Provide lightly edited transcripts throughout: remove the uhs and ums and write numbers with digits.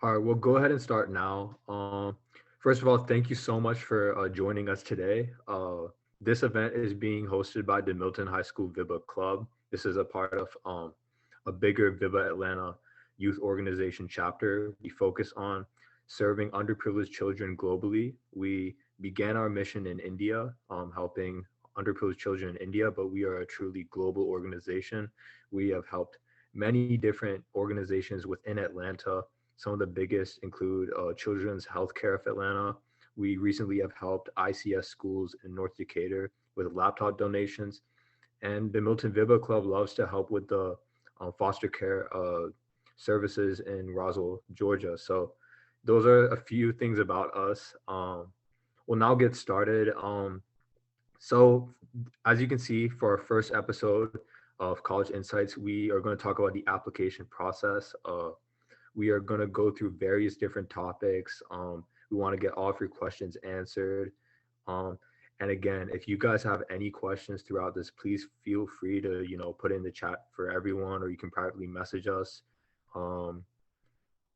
All right, we'll go ahead and start now. First of all, thank you so much for joining us today. This event is being hosted by the Milton High School Vibha Club. This is a part of a bigger Vibha Atlanta youth organization chapter. We focus on serving underprivileged children globally. We began our mission in India, helping underprivileged children in India, but we are a truly global organization. We have helped many different organizations within Atlanta. Some of the biggest include Children's Healthcare of Atlanta. We recently have helped ICS schools in North Decatur with laptop donations. And the Milton Vibha Club loves to help with the foster care services in Roswell, Georgia. So those are a few things about us. We'll now get started. So as you can see, for our first episode of College Insights, we are going to talk about the application process. We are going to go through various different topics. We want to get all of your questions answered. And again, if you guys have any questions throughout this, please feel free to, put in the chat for everyone, or you can privately message us.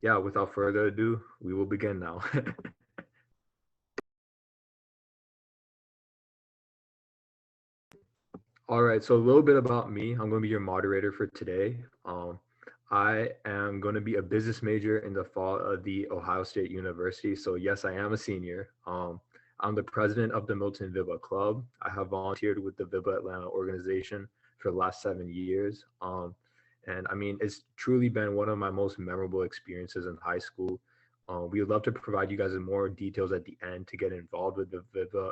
Yeah, without further ado, we will begin now. All right, so a little bit about me. I'm going to be your moderator for today. I am going to be a business major in the fall of the Ohio State University. So yes, I am a senior. I'm the president of the Milton Vibha Club. I have volunteered with the Vibha Atlanta organization for the last 7 years. And I mean, it's truly been one of my most memorable experiences in high school. We would love to provide you guys with more details at the end to get involved with the Vibha,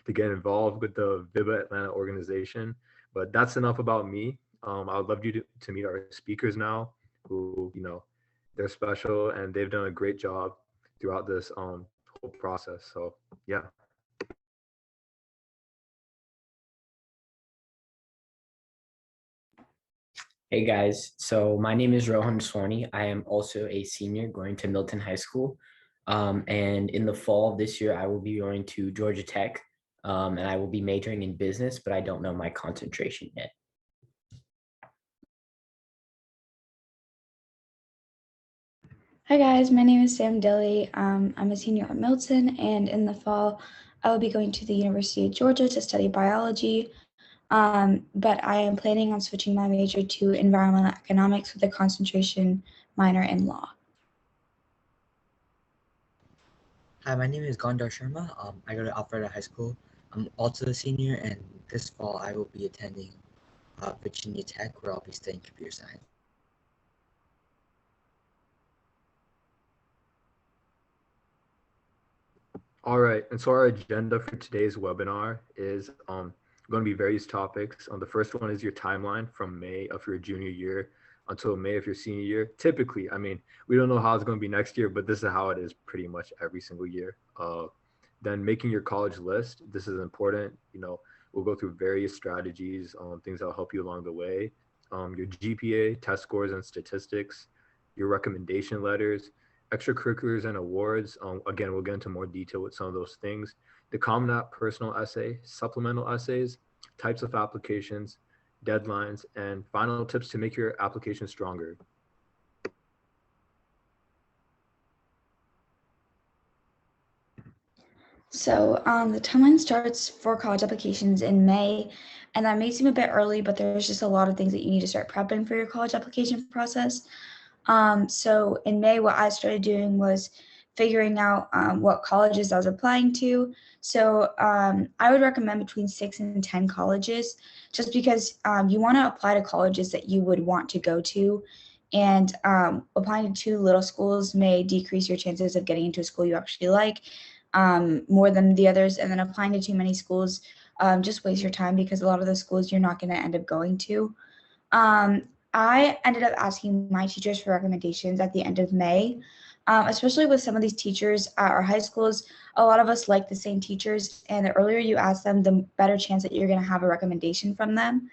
to get involved with the Vibha Atlanta organization. But that's enough about me. I would love you to meet our speakers now, who, they're special and they've done a great job throughout this whole process. So, yeah. Hey guys, so my name is Rohan Swarni. I am also a senior going to Milton High School. And in the fall of this year, I will be going to Georgia Tech, and I will be majoring in business, but I don't know my concentration yet. Hi guys, my name is Sam Dilly. I'm a senior at Milton, and in the fall, I will be going to the University of Georgia to study biology. But I am planning on switching my major to environmental economics with a concentration minor in law. Hi, my name is Gondar Sharma. I go to Alpharetta High School. I'm also a senior, and this fall I will be attending Virginia Tech, where I'll be studying computer science. All right, and so our agenda for today's webinar is going to be various topics. The first one is your timeline from May of your junior year until May of your senior year. Typically, I mean, we don't know how it's going to be next year, but this is how it is pretty much every single year. Then making your college list. This is important. We'll go through various strategies, things that'll help you along the way. Your GPA, test scores and statistics, your recommendation letters, extracurriculars and awards. Again, we'll get into more detail with some of those things. The CommonApp personal essay, supplemental essays, types of applications, deadlines, and final tips to make your application stronger. So the timeline starts for college applications in May, and that may seem a bit early, but there's just a lot of things that you need to start prepping for your college application process. So in May, what I started doing was figuring out what colleges I was applying to. So I would recommend between 6 and 10 colleges, just because you want to apply to colleges that you would want to go to. And applying to too little schools may decrease your chances of getting into a school you actually like more than the others. And then applying to too many schools just waste your time, because a lot of the schools you're not going to end up going to. I ended up asking my teachers for recommendations at the end of May, especially with some of these teachers at our high schools. A lot of us like the same teachers, and the earlier you ask them, the better chance that you're going to have a recommendation from them.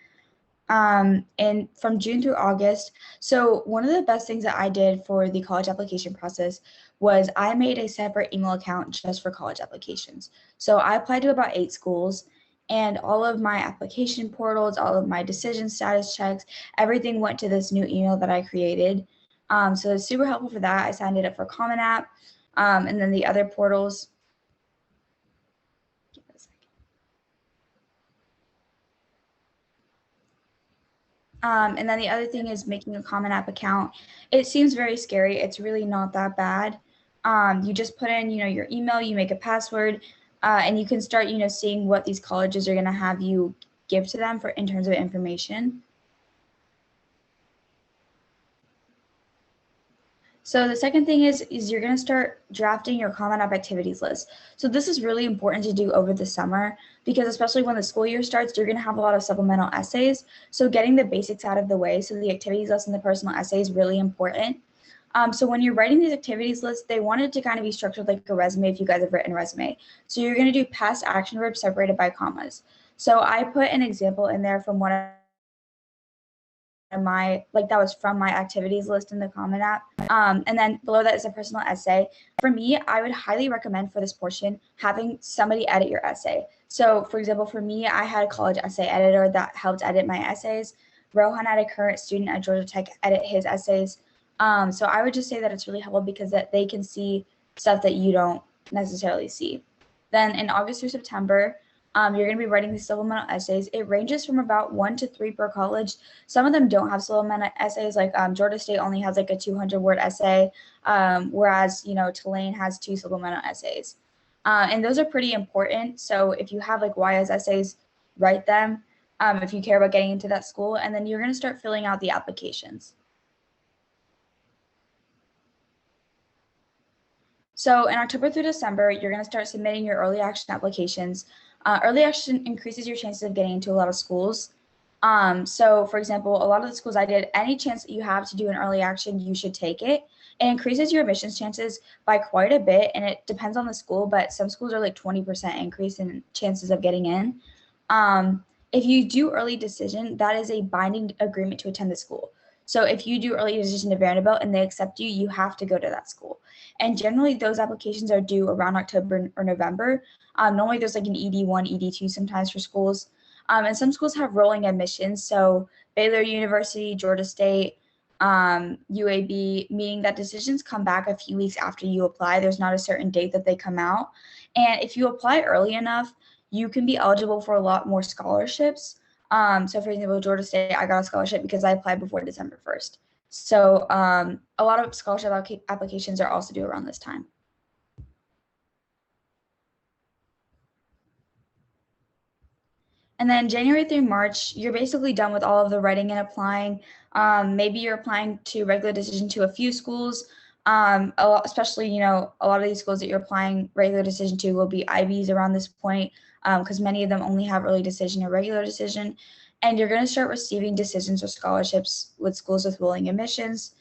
And from June through August, so one of the best things that I did for the college application process was I made a separate email account just for college applications. So I applied to about 8 schools, and all of my application portals, all of my decision status checks, everything went to this new email that I created. So it's super helpful for that. I signed it up for CommonApp, and then the other portals. And then the other thing is making a CommonApp account. It seems very scary. It's really not that bad. You just put in, your email, you make a password, and you can start, seeing what these colleges are going to have you give to them in terms of information. So the second thing is you're going to start drafting your CommonApp activities list. So this is really important to do over the summer because especially when the school year starts, you're going to have a lot of supplemental essays. So getting the basics out of the way, so the activities list and the personal essay is really important. So when you're writing these activities lists, they wanted to kind of be structured like a resume if you guys have written a resume. So you're going to do past action verbs separated by commas. So I put an example in there from one of that was from my activities list in the CommonApp. And then below that is a personal essay. For me, I would highly recommend for this portion having somebody edit your essay. So for example, for me, I had a college essay editor that helped edit my essays. Rohan had a current student at Georgia Tech edit his essays. So I would just say that it's really helpful because that they can see stuff that you don't necessarily see. Then in August through September, you're going to be writing these supplemental essays. It ranges from about 1 to 3 per college. Some of them don't have supplemental essays, like Georgia State only has like a 200-word essay, whereas, Tulane has 2 supplemental essays. And those are pretty important. So if you have like YS essays, write them if you care about getting into that school. And then you're going to start filling out the applications. So in October through December, you're going to start submitting your early action applications. Early action increases your chances of getting into a lot of schools. So for example, a lot of the schools I did, any chance that you have to do an early action, you should take it. It increases your admissions chances by quite a bit, and it depends on the school, but some schools are like 20% increase in chances of getting in. If you do early decision, that is a binding agreement to attend the school. So if you do early decision to Vanderbilt and they accept you, you have to go to that school. And generally those applications are due around October or November. Normally there's like an ED1, ED2 sometimes for schools. And some schools have rolling admissions. So Baylor University, Georgia State, UAB, meaning that decisions come back a few weeks after you apply. There's not a certain date that they come out. And if you apply early enough, you can be eligible for a lot more scholarships. So for example, Georgia State, I got a scholarship because I applied before December 1st. So a lot of scholarship applications are also due around this time. And then January through March, you're basically done with all of the writing and applying. Maybe you're applying to regular decision to a few schools. Especially, a lot of these schools that you're applying regular decision to will be IBs around this point because many of them only have early decision or regular decision. And you're going to start receiving decisions or scholarships with schools with willing admissions.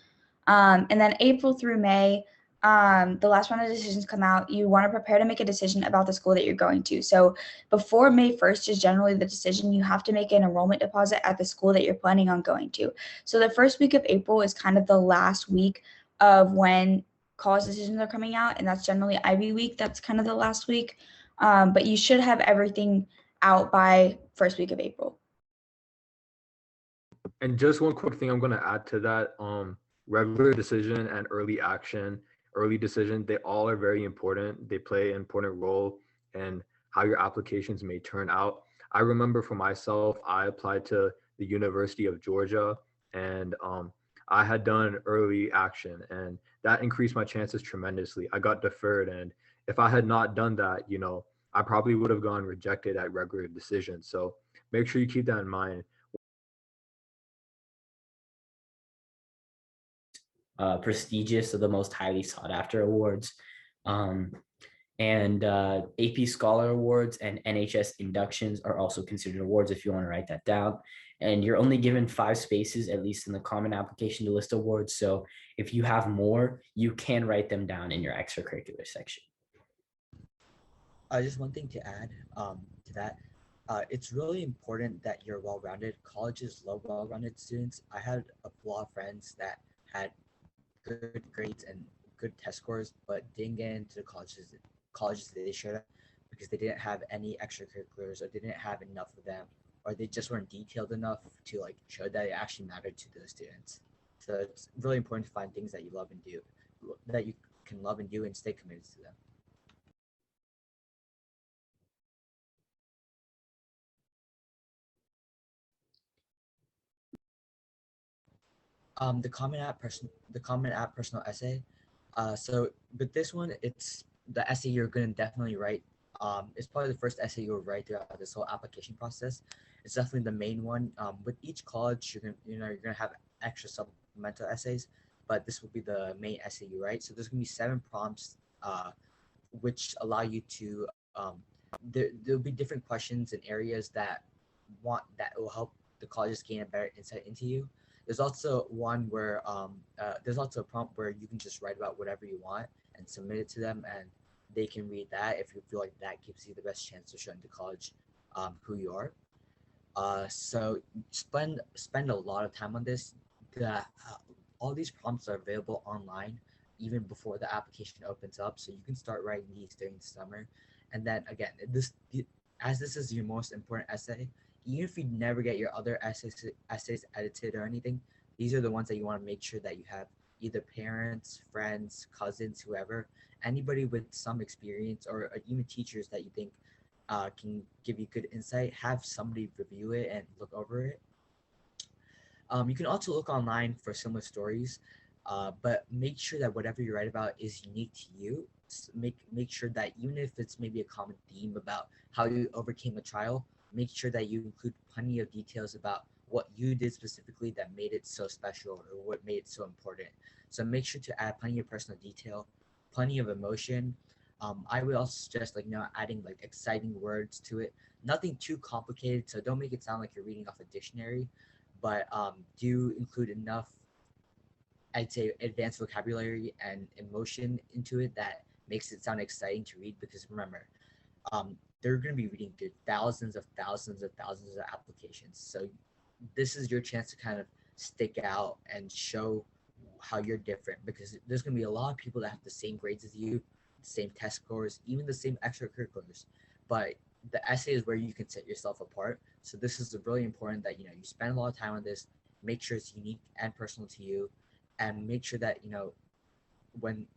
And then April through May, the last round of decisions come out. You want to prepare to make a decision about the school that you're going to. So before May 1st is generally the decision, you have to make an enrollment deposit at the school that you're planning on going to. So the first week of April is kind of the last week of when college decisions are coming out, and that's generally Ivy week. That's kind of the last week. But you should have everything out by first week of April. And just one quick thing I'm going to add to that, regular decision and early action, early decision, they all are very important. They play an important role in how your applications may turn out. I remember for myself, I applied to the University of Georgia, and I had done early action, and that increased my chances tremendously. I got deferred, and if I had not done that, I probably would have gone rejected at regular decision. So make sure you keep that in mind. Prestigious or the most highly sought after awards. And AP Scholar Awards and NHS inductions are also considered awards if you want to write that down. And you're only given 5 spaces, at least in the common application to list awards. So if you have more, you can write them down in your extracurricular section. Just one thing to add to that. It's really important that you're well-rounded. Colleges love well-rounded students. I had a lot of friends that had good grades and good test scores, but didn't get into the colleges that they should have because they didn't have any extracurriculars or they didn't have enough of them, or they just weren't detailed enough to show that it actually mattered to those students. So it's really important to find things that you love and do, that you can love and do, and stay committed to them. The Common App personal essay. So with this one, it's the essay you're gonna definitely write. It's probably the first essay you'll write throughout this whole application process. It's definitely the main one. With each college, you're gonna have extra supplemental essays, but this will be the main essay you write. So there's gonna be 7 prompts, which allow you to there'll be different questions and areas that will help the colleges gain a better insight into you. There's also one where there's also a prompt where you can just write about whatever you want and submit it to them, and they can read that if you feel like that gives you the best chance of showing the college who you are. So spend a lot of time on this. All these prompts are available online even before the application opens up, so you can start writing these during the summer. And then again, as this is your most important essay, even if you never get your other essays edited or anything, these are the ones that you want to make sure that you have either parents, friends, cousins, whoever, anybody with some experience, or even teachers that you think can give you good insight. Have somebody review it and look over it. You can also look online for similar stories, but make sure that whatever you write about is unique to you. Make sure that even if it's maybe a common theme about how you overcame a trial, make sure that you include plenty of details about what you did specifically that made it so special or what made it so important. So make sure to add plenty of personal detail, plenty of emotion. I would also suggest adding like exciting words to it. Nothing too complicated, so don't make it sound like you're reading off a dictionary, but do include enough, I'd say, advanced vocabulary and emotion into it that makes it sound exciting to read. Because remember, they're going to be reading through thousands of applications. So this is your chance to kind of stick out and show how you're different, because there's going to be a lot of people that have the same grades as you, the same test scores, even the same extracurriculars. But the essay is where you can set yourself apart. So this is really important that you spend a lot of time on this, make sure it's unique and personal to you, and make sure that when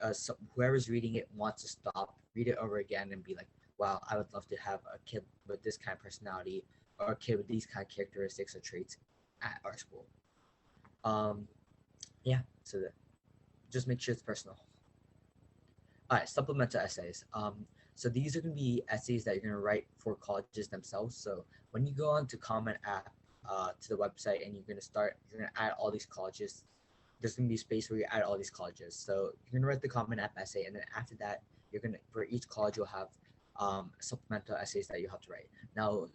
whoever's reading it wants to stop, read it over again, and be like, wow, I would love to have a kid with this kind of personality, or a kid with these kind of characteristics or traits at our school. Yeah, so just make sure it's personal. All right, supplemental essays. So these are going to be essays that you're going to write for colleges themselves. So when you go onto Common App to the website, and you're going to add all these colleges, there's going to be a space where you add all these colleges. So you're going to write the Common App essay, and then after that, for each college, you'll have supplemental essays that you have to write. Now,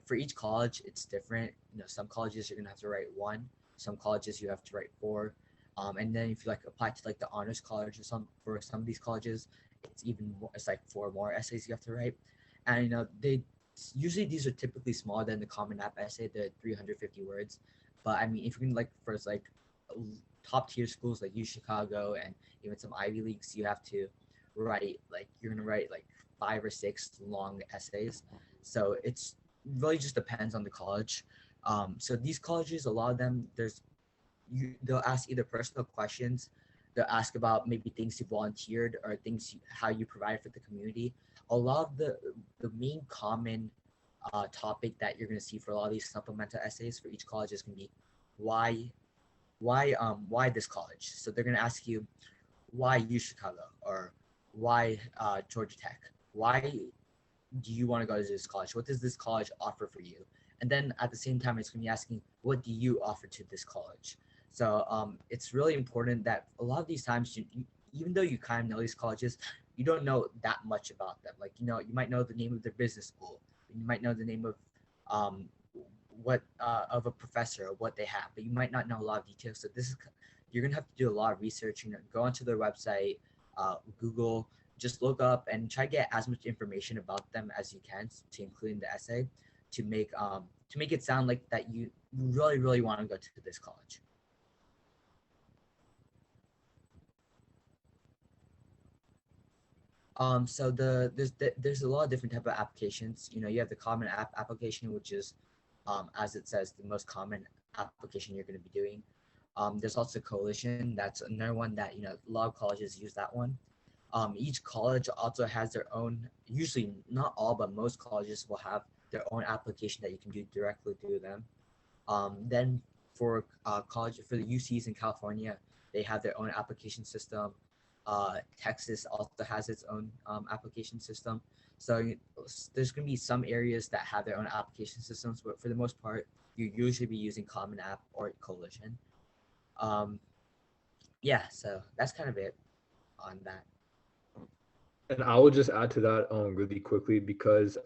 for each college, it's different. Some colleges you're going to have to write 1, some colleges you have to write 4. And then if you apply to the honors college or for some of these colleges, it's even more, it's like 4 more essays you have to write. And they usually, these are typically smaller than the Common App essay, the 350 words. But I mean, if you're gonna for top tier schools like U Chicago and even some Ivy Leagues, you have to write you're gonna write 5 or 6 long essays. So it's really just depends on the college. So these colleges, a lot of them, they'll ask either personal questions, they'll ask about maybe things you volunteered or how you provided for the community. A lot of the main common topic that you're going to see for a lot of these supplemental essays for each college is going to be why this college. So they're going to ask you, why U Chicago, or why Georgia Tech? Why do you want to go to this college? What does this college offer for you? And then at the same time, it's going to be asking, what do you offer to this college? So it's really important that a lot of these times, even though you kind of know these colleges, you don't know that much about them. You might know the name of their business school, you might know the name of of a professor or what they have, but you might not know a lot of details. So you're gonna have to do a lot of research. Go onto their website, Google, just look up and try to get as much information about them as you can to include in the essay, to make it sound like that you really want to go to this college. So there's a lot of different type of applications. You have the Common App application, which is, as it says, the most common application you're going to be doing. There's also Coalition. That's another one that, a lot of colleges use that one. Each college also has their own, usually not all, but most colleges will have their own application that you can do directly through them. Then for college, for the UCs in California, they have their own application system. Texas also has its own application system. So there's going to be some areas that have their own application systems, but for the most part, you usually be using CommonApp or Coalition. Yeah, so that's kind of it on that. And I will just add to that really quickly because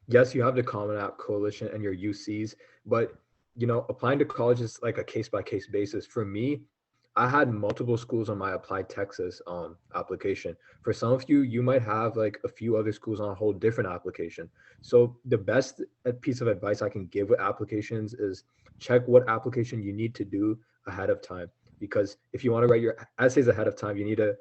yes, you have the Common App Coalition and your UCs, but applying to college is like a case by case basis. For me, I had multiple schools on my Apply Texas application. For some of you, you might have like a few other schools on a whole different application. So the best piece of advice I can give with applications is check what application you need to do ahead of time. Because if you want to write your essays ahead of time, you need to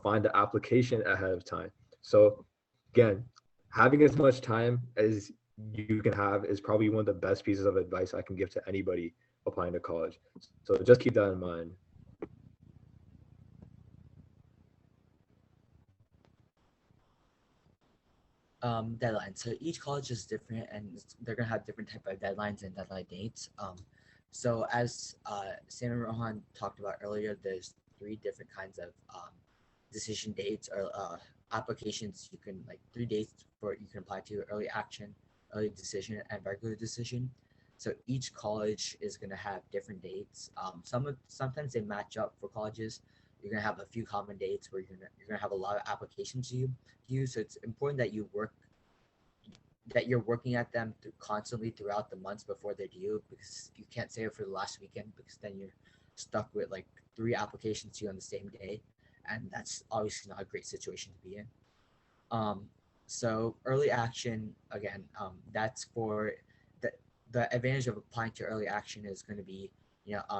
find the application ahead of time. So again, having as much time as you can have is probably one of the best pieces of advice I can give to anybody applying to college. So just keep that in mind. Deadlines. So each college is different, and they're gonna have different type of deadlines and deadline dates. So as Sam and Rohan talked about earlier, there's three different kinds of decision dates or applications. You can like 3 dates for you can apply to: early action, early decision, and regular decision. So each college is gonna have different dates. Sometimes they match up for colleges. You're gonna have a few common dates where you're gonna have a lot of applications you use. So it's important that you're working at them constantly throughout the months before they're due, because you can't save it for the last weekend, because then you're stuck with like 3 applications due on the same day, and that's obviously not a great situation to be in. So early action, again, that's for the advantage of applying to early action is going to be,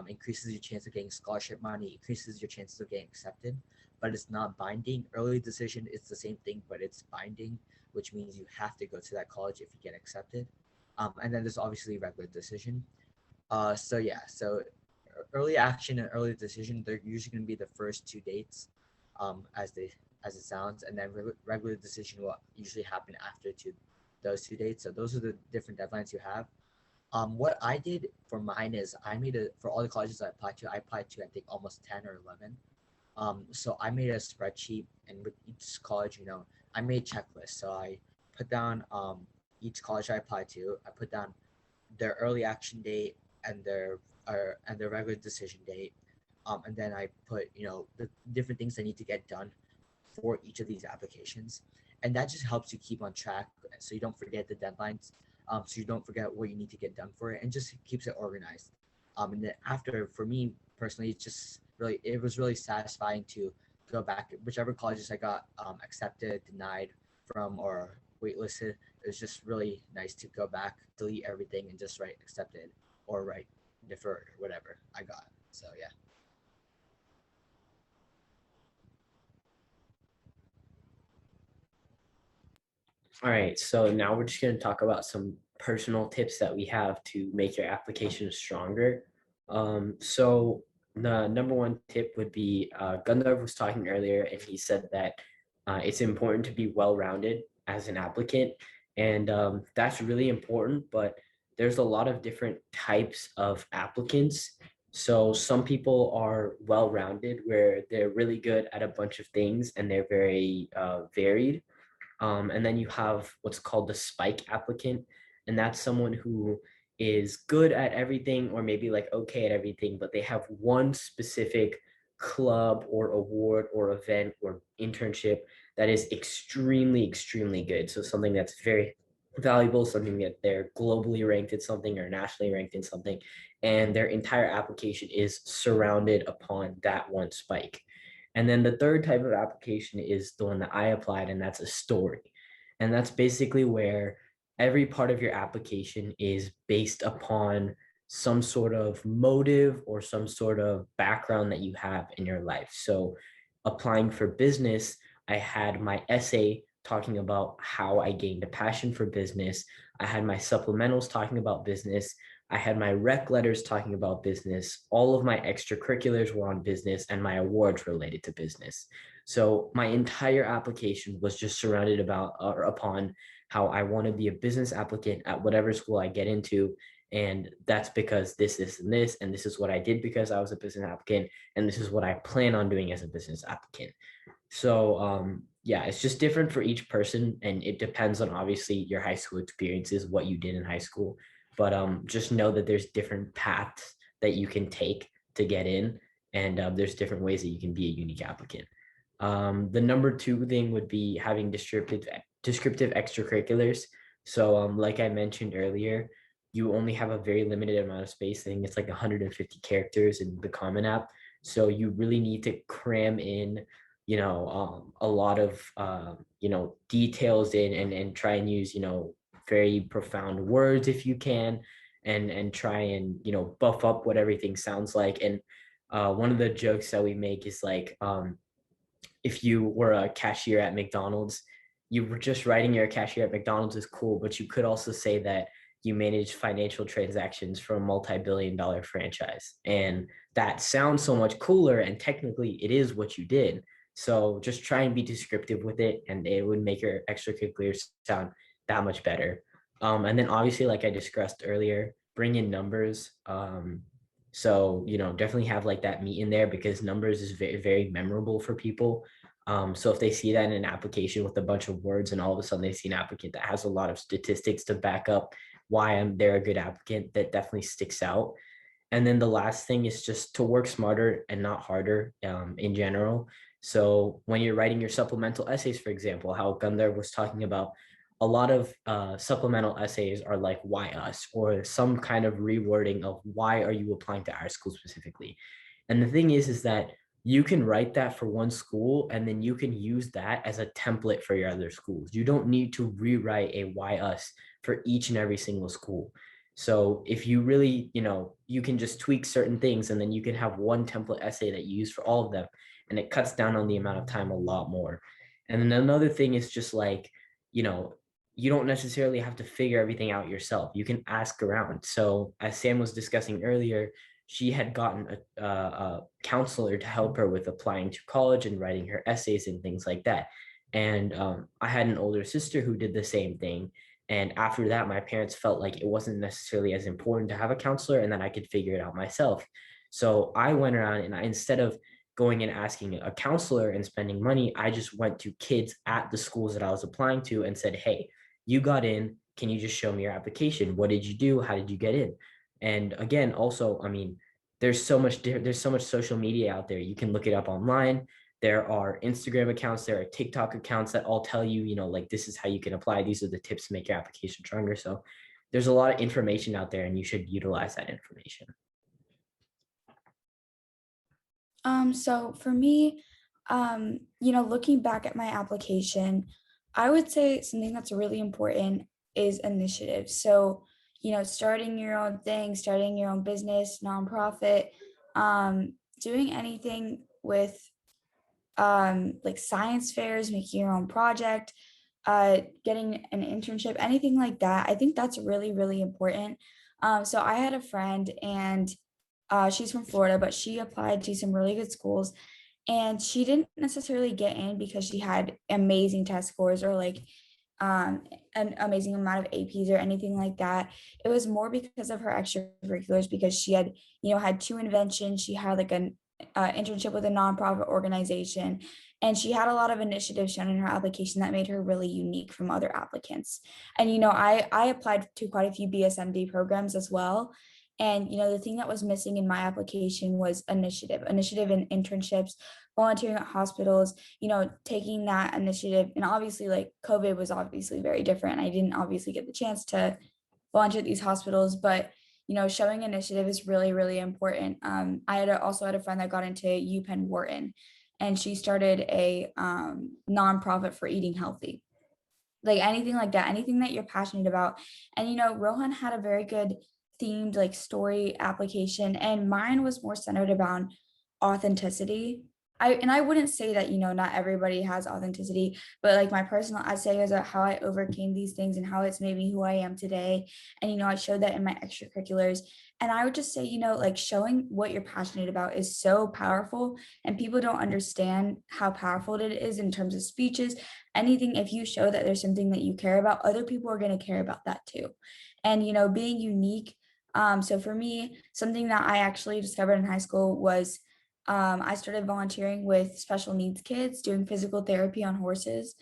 increases your chance of getting scholarship money, increases your chances of getting accepted, but it's not binding. Early decision is the same thing, but it's binding, which means you have to go to that college if you get accepted. And then there's obviously regular decision. So early action and early decision, they're usually going to be the first 2 dates, as it sounds, and then regular decision will usually happen after those 2 dates. So those are the different deadlines you have. What I did for mine is for all the colleges I applied to, I think almost 10 or 11. So I made a spreadsheet, and with each college, I made checklists. So I put down each college I applied to. I put down their early action date and their regular decision date, and then I put the different things I need to get done for each of these applications, and that just helps you keep on track, so you don't forget the deadlines, so you don't forget what you need to get done for it, and just keeps it organized. And then after, for me personally, it was really satisfying to go back whichever colleges I got accepted, denied from, or waitlisted. It was just really nice to go back, delete everything, and just write accepted or write deferred or whatever I got. So yeah. All right, so now we're just going to talk about some personal tips that we have to make your application stronger. So the number one tip would be, Gundar was talking earlier, and he said that it's important to be well-rounded as an applicant, and that's really important, but there's a lot of different types of applicants. So some people are well-rounded, where they're really good at a bunch of things and they're very varied. And then you have what's called the spike applicant, and that's someone who is good at everything, or maybe like okay at everything, but they have one specific club or award or event or internship that is extremely, extremely good. So something that's very valuable, something that they're globally ranked in something or nationally ranked in something, and their entire application is surrounded upon that one spike. And then the third type of application is the one that I applied, and that's a story. And that's basically where every part of your application is based upon some sort of motive or some sort of background that you have in your life. So applying for business, I had my essay talking about how I gained a passion for business. I had my supplementals talking about business. I had my rec letters talking about business. All of my extracurriculars were on business, and my awards related to business. So my entire application was just surrounded about or upon how I want to be a business applicant at whatever school I get into. And that's because this, and this is what I did because I was a business applicant, and this is what I plan on doing as a business applicant. So yeah, it's just different for each person, and it depends on obviously your high school experiences, what you did in high school. But just know that there's different paths that you can take to get in, and there's different ways that you can be a unique applicant. The number two thing would be having descriptive extracurriculars. So like I mentioned earlier, you only have a very limited amount of space. I think it's like 150 characters in the Common App. So you really need to cram in, a lot of, details in, and try and use, very profound words if you can, and try and, buff up what everything sounds like. And one of the jokes that we make is like, if you were a cashier at McDonald's, you were just writing you're a cashier at McDonald's is cool, but you could also say that you manage financial transactions for a multi-billion-dollar franchise. And that sounds so much cooler, and technically it is what you did. So just try and be descriptive with it, and it would make your extracurriculars sound that much better. And then obviously, like I discussed earlier, bring in numbers. So, definitely have like that meat in there, because numbers is very, very memorable for people. So if they see that in an application with a bunch of words, and all of a sudden they see an applicant that has a lot of statistics to back up why they're a good applicant, that definitely sticks out. And then the last thing is just to work smarter and not harder, in general. So when you're writing your supplemental essays, for example, how Gundar was talking about, a lot of supplemental essays are like, why us, or some kind of rewording of why are you applying to our school specifically. And the thing is that you can write that for one school, and then you can use that as a template for your other schools. You don't need to rewrite a why us for each and every single school. So if you really, you can just tweak certain things, and then you can have one template essay that you use for all of them, and it cuts down on the amount of time a lot more. And then another thing is just like, you don't necessarily have to figure everything out yourself. You can ask around. So as Sam was discussing earlier, she had gotten a counselor to help her with applying to college and writing her essays and things like that. And I had an older sister who did the same thing. And after that, my parents felt like it wasn't necessarily as important to have a counselor, and that I could figure it out myself. So I went around, and instead of going and asking a counselor and spending money, I just went to kids at the schools that I was applying to and said, hey, you got in, can you just show me your application? What did you do? How did you get in? And again, also, I mean, there's so much social media out there. You can look it up online. There are Instagram accounts, there are TikTok accounts that all tell you, like, this is how you can apply. These are the tips to make your application stronger. So there's a lot of information out there, and you should utilize that information. So for me, looking back at my application, I would say something that's really important is initiative. So, starting your own thing, starting your own business, nonprofit, doing anything with like science fairs, making your own project, getting an internship, anything like that. I think that's really, really important. So I had a friend, and she's from Florida, but she applied to some really good schools, and she didn't necessarily get in because she had amazing test scores, or like an amazing amount of APs or anything like that. It was more because of her extracurriculars, because she had, had 2 inventions. She had like an internship with a nonprofit organization, and she had a lot of initiatives shown in her application that made her really unique from other applicants. And I applied to quite a few BSMD programs as well. And the thing that was missing in my application was initiative in internships, volunteering at hospitals, taking that initiative. And obviously, like, COVID was obviously very different. I didn't obviously get the chance to volunteer at these hospitals, but showing initiative is really, really important. I also had a friend that got into UPenn Wharton, and she started a nonprofit for eating healthy. Like, anything like that, anything that you're passionate about. And Rohan had a very good themed like story application, and mine was more centered around authenticity. I wouldn't say that, not everybody has authenticity, but like my personal essay is how I overcame these things and how it's made me who I am today. And, I showed that in my extracurriculars. And I would just say, like showing what you're passionate about is so powerful, and people don't understand how powerful it is in terms of speeches. Anything, if you show that there's something that you care about, other people are going to care about that too. And, being unique. So for me, something that I actually discovered in high school was I started volunteering with special needs kids doing physical therapy on horses.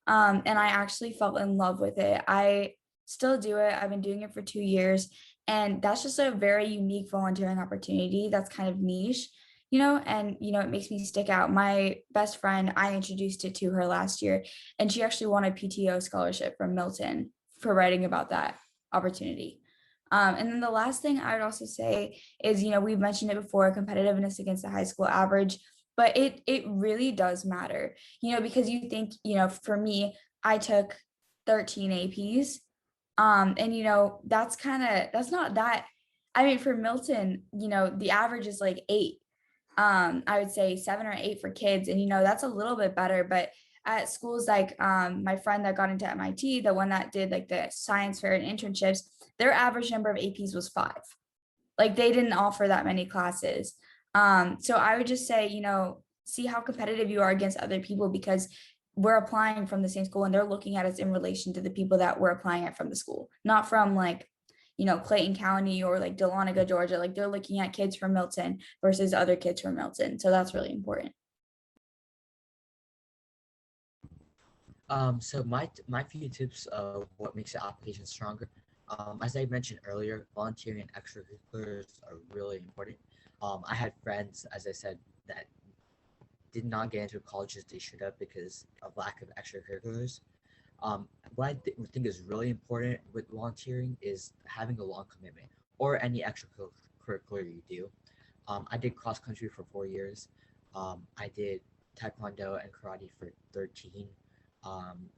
And I actually fell in love with it. I still do it. I've been doing it for 2 years. And that's just a very unique volunteering opportunity that's kind of niche, and, it makes me stick out. My best friend, I introduced it to her last year, and she actually won a PTO scholarship from Milton for writing about that opportunity. And then the last thing I would also say is, we've mentioned it before, competitiveness against the high school average, but it really does matter, because you think, for me, I took 13 APs. And that's not that. I mean, for Milton, the average is like 8. I would say 7 or 8 for kids, and that's a little bit better, but at schools like my friend that got into MIT, the one that did like the science fair and internships, their average number of APs was 5. Like they didn't offer that many classes. So I would just say, see how competitive you are against other people, because we're applying from the same school and they're looking at us in relation to the people that we're applying at from the school, not from like, Clayton County or like Dahlonega, Georgia. Like they're looking at kids from Milton versus other kids from Milton. So that's really important. So my few tips of what makes the application stronger. As I mentioned earlier, volunteering and extracurriculars are really important. I had friends, as I said, that did not get into colleges they should have because of lack of extracurriculars. What I think is really important with volunteering is having a long commitment, or any extracurricular you do. I did cross country for 4 years. I did taekwondo and karate for 13.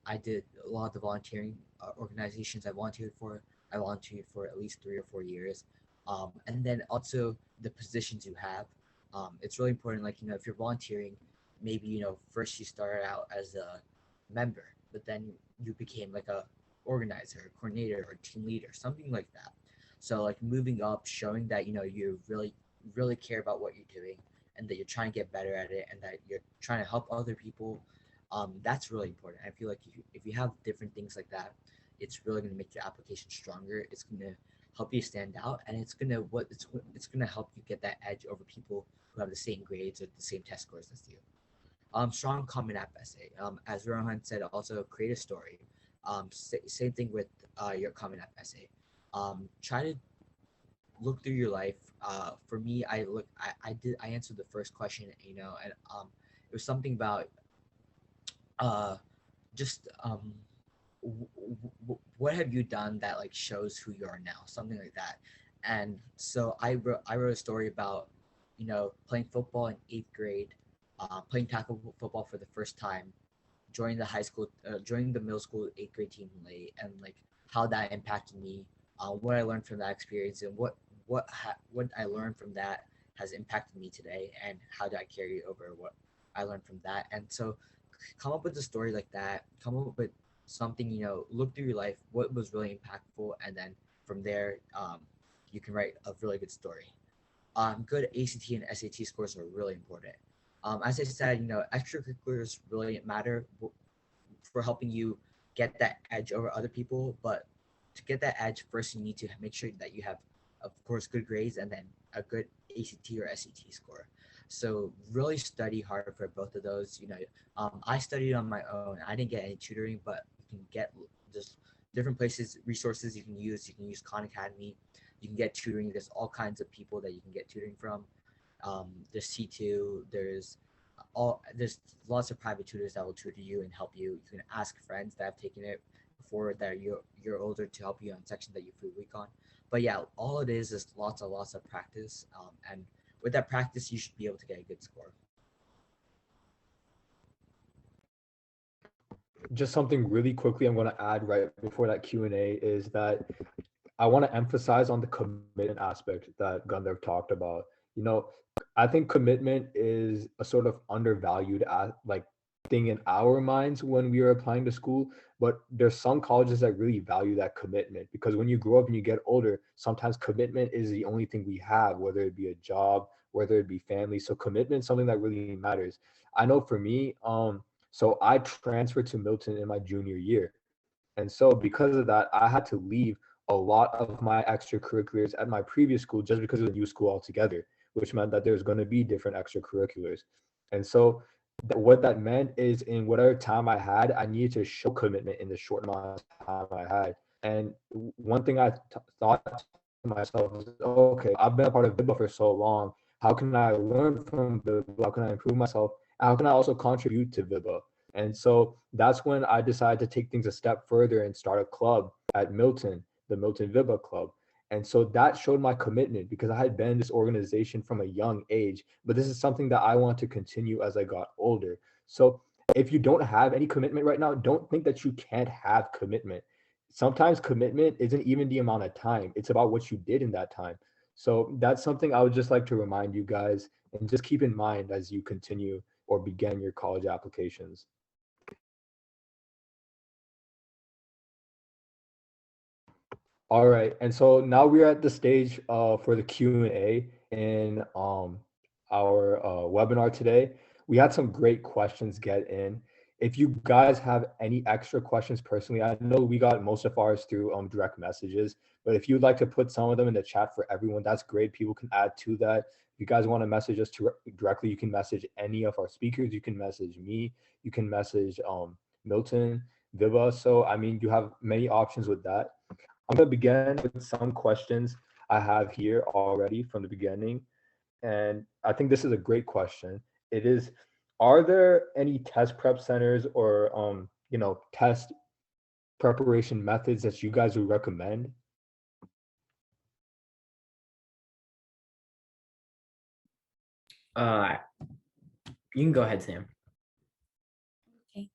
I did a lot of the volunteering organizations I volunteered for. I volunteered for at least 3 or 4 years. And then also the positions you have. It's really important, like, if you're volunteering, maybe, first you started out as a member, but then you became like a organizer, coordinator, or team leader, something like that. So like moving up, showing that, you really care about what you're doing, and that you're trying to get better at it, and that you're trying to help other people. That's really important. I feel like if you have different things like that, it's really going to make your application stronger. It's going to help you stand out, and it's going to help you get that edge over people who have the same grades or the same test scores as you. Strong CommonApp essay. As Rohan said, also create a story. Same thing with your CommonApp essay. Try to look through your life. For me, I answered the first question, and it was something about just what have you done that like shows who you are now, something like that. And so I wrote a story about playing football in 8th grade, playing tackle football for the first time, joining the middle school 8th grade team late, and like how that impacted me, what I learned from that experience, and what I learned from that has impacted me today, and how do I carry over what I learned from that. And so come up with a story like that, come up with something, look through your life, what was really impactful, and then from there you can write a really good story. Good ACT and SAT scores are really important. As I said, extracurriculars really matter for helping you get that edge over other people, but to get that edge, first you need to make sure that you have, of course, good grades, and then a good ACT or SAT score. So really study hard for both of those. I studied on my own. I didn't get any tutoring, but you can get just different places, resources you can use. You can use Khan Academy. You can get tutoring. There's all kinds of people that you can get tutoring from. There's C2. There's lots of private tutors that will tutor you and help you. You can ask friends that have taken it before, that you're older, to help you on sections that you feel weak on. But yeah, all it is lots of practice, and with that practice, you should be able to get a good score. Just something really quickly I'm going to add right before that Q&A is that I want to emphasize on the commitment aspect that Gundharv talked about. I think commitment is a sort of undervalued like thing in our minds when we are applying to school. But there's some colleges that really value that commitment, because when you grow up and you get older, sometimes commitment is the only thing we have, whether it be a job, whether it be family. So commitment is something that really matters. I know for me, so I transferred to Milton in my junior year. And so because of that, I had to leave a lot of my extracurriculars at my previous school just because it was a new school altogether, which meant that there's going to be different extracurriculars. And so what that meant is in whatever time I had, I needed to show commitment in the short amount of time I had. And one thing I thought to myself was, okay, I've been a part of Vibha for so long. How can I learn from Vibha? How can I improve myself? How can I also contribute to Vibha? And so that's when I decided to take things a step further and start a club at Milton, the Milton Vibha Club. And so that showed my commitment because I had been in this organization from a young age, but this is something that I want to continue as I got older. So if you don't have any commitment right now, don't think that you can't have commitment. Sometimes commitment isn't even the amount of time, it's about what you did in that time. So that's something I would just like to remind you guys and just keep in mind as you continue or begin your college applications. All right, and so now we're at the stage for the Q&A in our webinar today. We had some great questions get in. If you guys have any extra questions personally, I know we got most of ours through direct messages, but if you'd like to put some of them in the chat for everyone, that's great. People can add to that. If you guys want to message us directly, you can message any of our speakers. You can message me. You can message Milton, Vibha. So, I mean, you have many options with that. I'm going to begin with some questions I have here already from the beginning. And I think this is a great question. It is, are there any test prep centers or, test preparation methods that you guys would recommend? You can go ahead, Sam. Okay.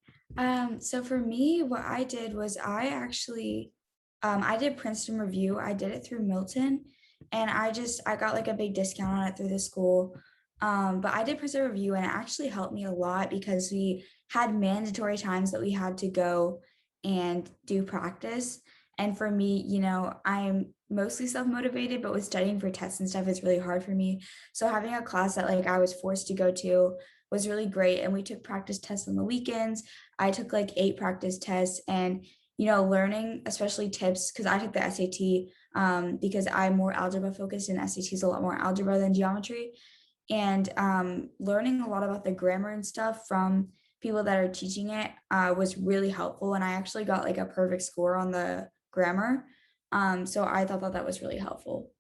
So for me, what I did was I did Princeton Review. I did it through Milton, and I got like a big discount on it through the school. But I did Princeton Review, and it actually helped me a lot because we had mandatory times that we had to go and do practice. And for me, I'm mostly self-motivated, but with studying for tests and stuff, it's really hard for me. So having a class that like I was forced to go to was really great. And we took practice tests on the weekends. I took like 8 practice tests, and learning, especially tips, because I took the SAT because I'm more algebra focused, and SAT is a lot more algebra than geometry. And learning a lot about the grammar and stuff from people that are teaching it was really helpful. And I actually got like a perfect score on the grammar. So I thought that was really helpful.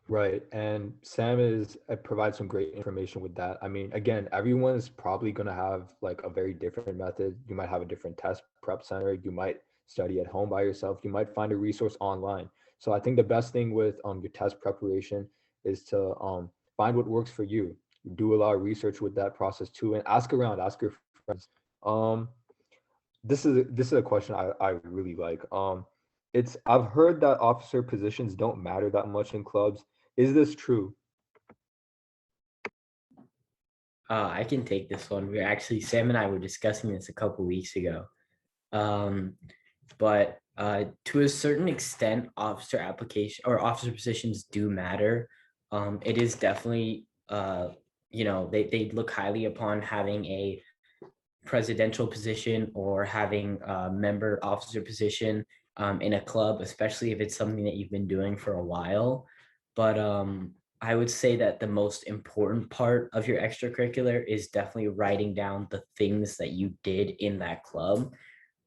Right. And Sam provides some great information with that. I mean, again, everyone is probably going to have like a very different method. You might have a different test prep center. You might study at home by yourself. You might find a resource online. So I think the best thing with your test preparation is to find what works for you. Do a lot of research with that process too, and ask around, ask your friends. Um, this is a question I really like. It's I've heard that officer positions don't matter that much in clubs. Is this true? I can take this one. Sam and I were discussing this a couple weeks ago. But to a certain extent, officer positions do matter. It is definitely, they look highly upon having a presidential position or having a member officer position in a club, especially if it's something that you've been doing for a while. But I would say that the most important part of your extracurricular is definitely writing down the things that you did in that club.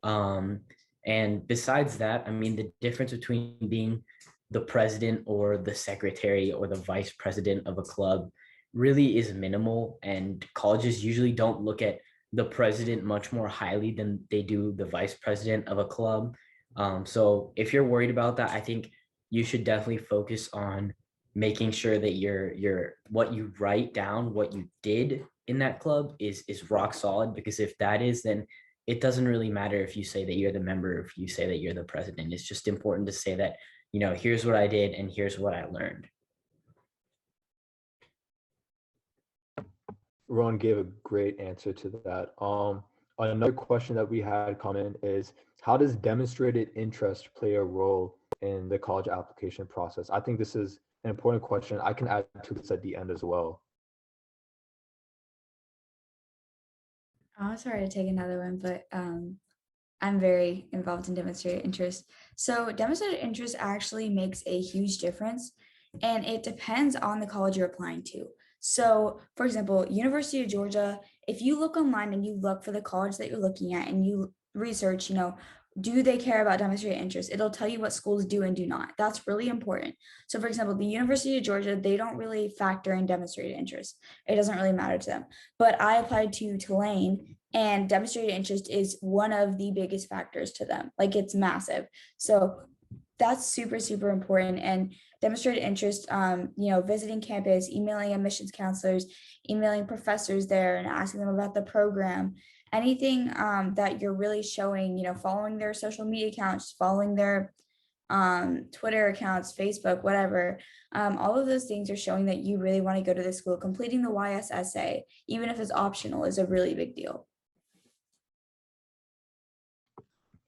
And besides that, I mean, the difference between being the president or the secretary or the vice president of a club really is minimal. And colleges usually don't look at the president much more highly than they do the vice president of a club. So if you're worried about that, I think you should definitely focus on making sure that your what you write down, what you did in that club is rock solid, because if that is, then it doesn't really matter if you say that you're the member, if you say that you're the president. It's just important to say that here's what I did and here's what I learned. Ron gave a great answer to that. Another question that we had come in is, how does demonstrated interest play a role in the college application process? I think this is an important question. I can add to this at the end as well. Sorry to take another one, but I'm very involved in demonstrated interest. So demonstrated interest actually makes a huge difference, and it depends on the college you're applying to. So for example, University of Georgia, if you look online and you look for the college that you're looking at and you research, do they care about demonstrated interest? It'll tell you what schools do and do not. That's really important. So for example, the University of Georgia, they don't really factor in demonstrated interest. It doesn't really matter to them. But I applied to Tulane, and demonstrated interest is one of the biggest factors to them. Like, it's massive. So that's super, super important. And demonstrated interest, visiting campus, emailing admissions counselors, emailing professors there and asking them about the program, anything that you're really showing, following their social media accounts, following their Twitter accounts, Facebook, whatever. All of those things are showing that you really want to go to the school. Completing the YS essay, even if it's optional, is a really big deal.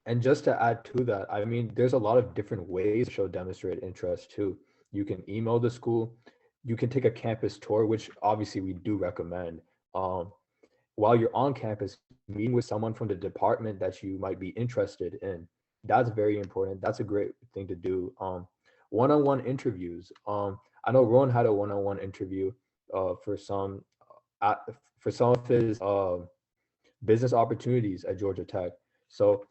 And just to add to that, I mean, there's a lot of different ways to show demonstrated interest too. You can email the school, you can take a campus tour, which obviously we do recommend. While you're on campus, meeting with someone from the department that you might be interested in, that's very important. That's a great thing to do. One-on-one interviews. I know Ron had a one-on-one interview for some of his business opportunities at Georgia Tech. So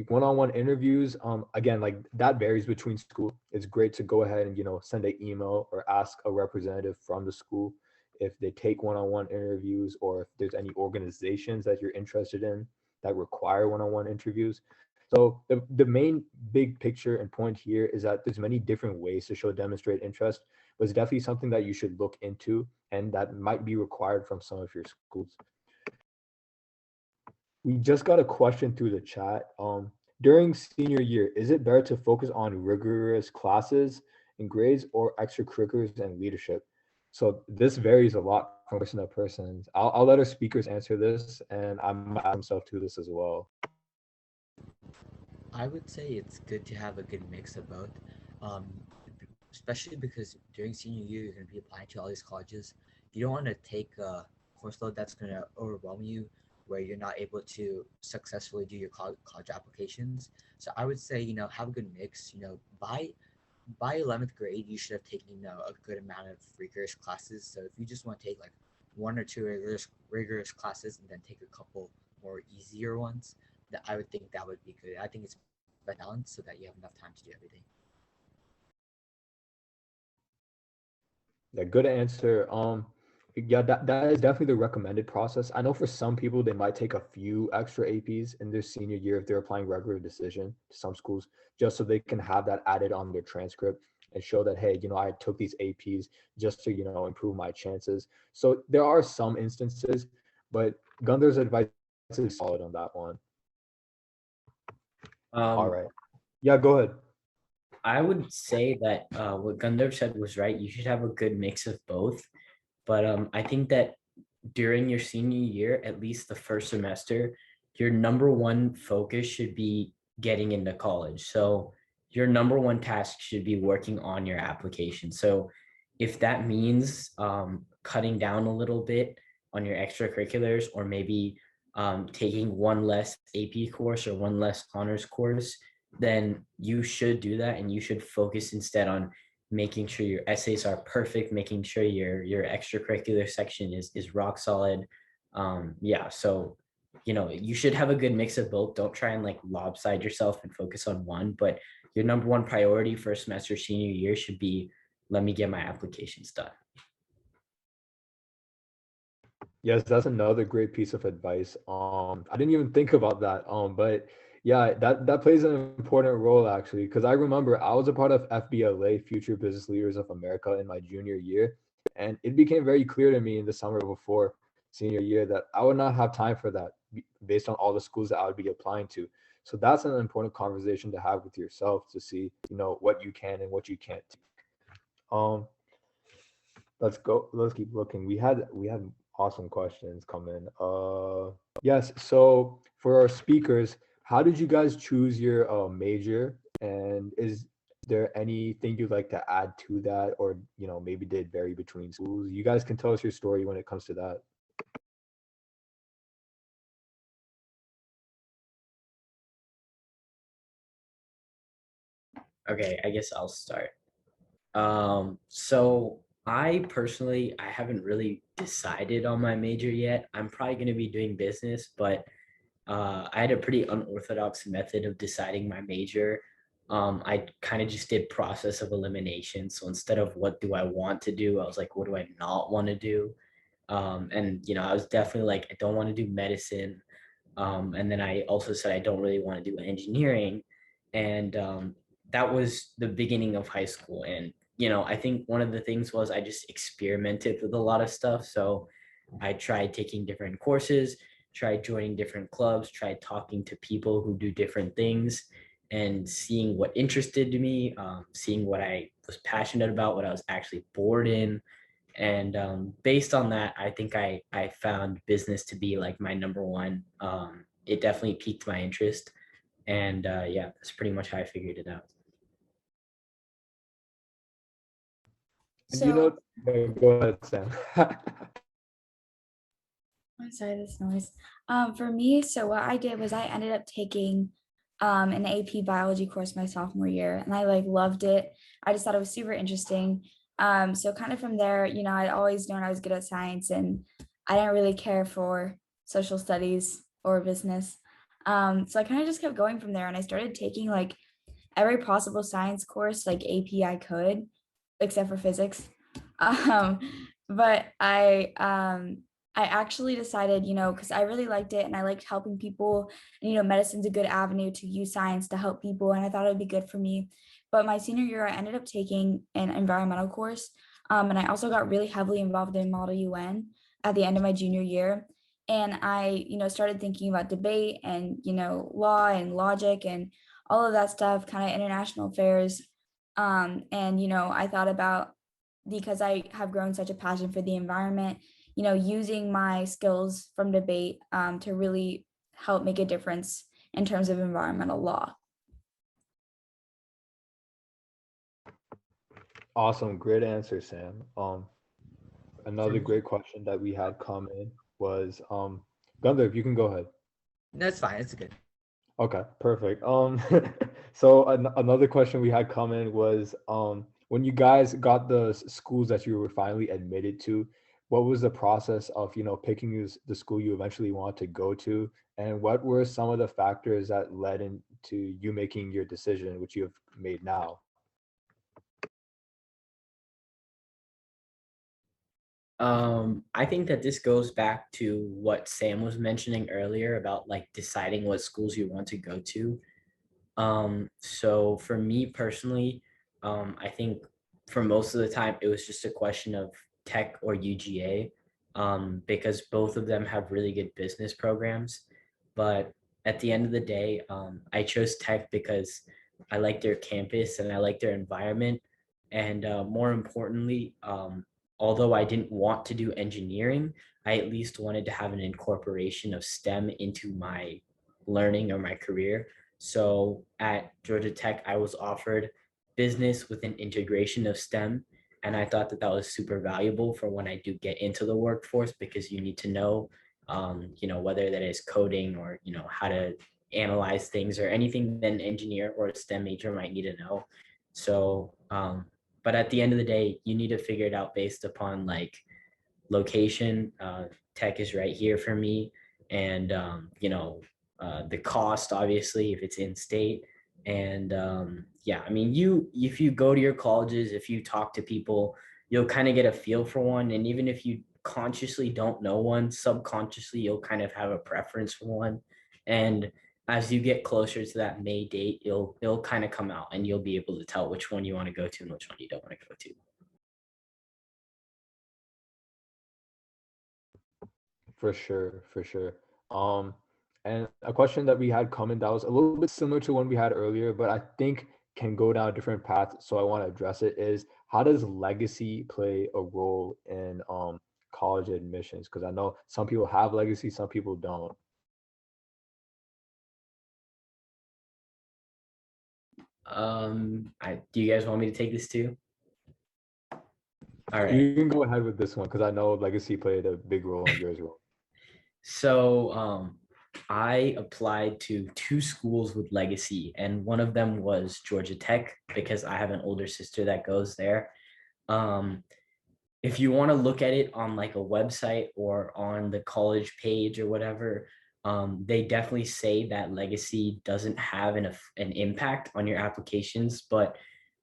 one-on-one interviews, again, like, that varies between school. It's great to go ahead and send an email or ask a representative from the school if they take one-on-one interviews, or if there's any organizations that you're interested in that require one-on-one interviews. So the main big picture and point here is that there's many different ways to show demonstrate interest, but it's definitely something that you should look into and that might be required from some of your schools. We just got a question through the chat. During senior year, is it better to focus on rigorous classes and grades or extracurriculars and leadership? So this varies a lot from person to person. I'll let our speakers answer this, and I'm add myself to this as well. I would say it's good to have a good mix of both, um, especially because during senior year you're going to be applying to all these colleges. You don't want to take a course load that's going to overwhelm you, where you're not able to successfully do your college applications. So I would say, have a good mix. By 11th grade, you should have taken, a good amount of rigorous classes. So if you just want to take like one or two rigorous classes and then take a couple more easier ones, that I would think that would be good. I think it's balanced so that you have enough time to do everything. Yeah, good answer. Yeah, that is definitely the recommended process. I know for some people they might take a few extra APs in their senior year if they're applying regular decision to some schools, just so they can have that added on their transcript and show that, hey, I took these APs just to improve my chances. So there are some instances, but Gundar's advice is solid on that one. All right. Yeah, go ahead. I would say that what Gundar said was right. You should have a good mix of both. But I think that during your senior year, at least the first semester, your number one focus should be getting into college. So your number one task should be working on your application. So if that means cutting down a little bit on your extracurriculars, or maybe taking one less AP course or one less honors course, then you should do that, and you should focus instead on making sure your essays are perfect, making sure your extracurricular section is rock solid. Yeah, so you should have a good mix of both. Don't try and like lopside yourself and focus on one, but your number one priority for semester senior year should be, let me get my applications done. Yes, that's another great piece of advice. I didn't even think about that. But yeah, that plays an important role actually, because I remember I was a part of FBLA, Future Business Leaders of America, in my junior year, and it became very clear to me in the summer before senior year that I would not have time for that based on all the schools that I would be applying to. So that's an important conversation to have with yourself to see, what you can and what you can't do. Um, let's go. Let's keep looking. We had awesome questions come in. Yes. So for our speakers, how did you guys choose your major? And is there anything you'd like to add to that, or maybe did vary between schools? You guys can tell us your story when it comes to that. Okay, I guess I'll start. So I personally, I haven't really decided on my major yet. I'm probably going to be doing business, but I had a pretty unorthodox method of deciding my major. I kind of just did process of elimination. So instead of what do I want to do, I was like, what do I not want to do? And I was definitely like, I don't want to do medicine. And then I also said I don't really want to do engineering. And that was the beginning of high school. And I think one of the things was I just experimented with a lot of stuff. So I tried taking different courses, tried joining different clubs, tried talking to people who do different things and seeing what interested me, seeing what I was passionate about, what I was actually bored in. And based on that, I think I found business to be like my number one. It definitely piqued my interest. And yeah, that's pretty much how I figured it out. And So yeah, go ahead, Sam. I'm sorry, this noise. For me, so what I did was I ended up taking an AP biology course my sophomore year, and I like loved it. I just thought it was super interesting. So kind of from there, I'd always known I was good at science, and I didn't really care for social studies or business. So I kind of just kept going from there, and I started taking like every possible science course, like AP I could, except for physics. Um, but I actually decided, because I really liked it and I liked helping people. And, medicine's a good avenue to use science to help people. And I thought it would be good for me. But my senior year, I ended up taking an environmental course. And I also got really heavily involved in Model UN at the end of my junior year. And I, started thinking about debate and, law and logic and all of that stuff, kind of international affairs. And, I thought about, because I have grown such a passion for the environment, using my skills from debate to really help make a difference in terms of environmental law. Awesome, great answer, Sam. For Another me, great question that we had come in was, Gunther, if you can go ahead. no, it's fine. It's good. Okay, perfect. So another question we had come in was, when you guys got the schools that you were finally admitted to, what was the process of, picking the school you eventually want to go to, and what were some of the factors that led into you making your decision, which you have made now? I think that this goes back to what Sam was mentioning earlier about like deciding what schools you want to go to. So for me personally, I think for most of the time it was just a question of tech or UGA, because both of them have really good business programs. But at the end of the day, I chose tech because I like their campus and I like their environment. And more importantly, although I didn't want to do engineering, I at least wanted to have an incorporation of STEM into my learning or my career. So at Georgia Tech, I was offered business with an integration of STEM. And I thought that that was super valuable for when I do get into the workforce, because you need to know, whether that is coding or, how to analyze things or anything that an engineer or a STEM major might need to know. So, but at the end of the day, you need to figure it out based upon like location. Tech is right here for me. And, the cost, obviously, if it's in state. And yeah, I mean, if you go to your colleges, if you talk to people, you'll kind of get a feel for one. And even if you consciously don't know one, subconsciously, you'll kind of have a preference for one. And as you get closer to that May date, it'll kind of come out and you'll be able to tell which one you want to go to and which one you don't want to go to. For sure, for sure. Um, And a question that we had coming that was a little bit similar to one we had earlier, but I think can go down a different path. So I want to address it is how does legacy play a role in college admissions? Because I know some people have legacy, some people don't. Do you guys want me to take this too? All right. You can go ahead with this one because I know legacy played a big role in yours role. So I applied to 2 schools with legacy, and one of them was Georgia Tech because I have an older sister that goes there. Um, if you want to look at it on like a website or on the college page or whatever, they definitely say that legacy doesn't have an impact on your applications, but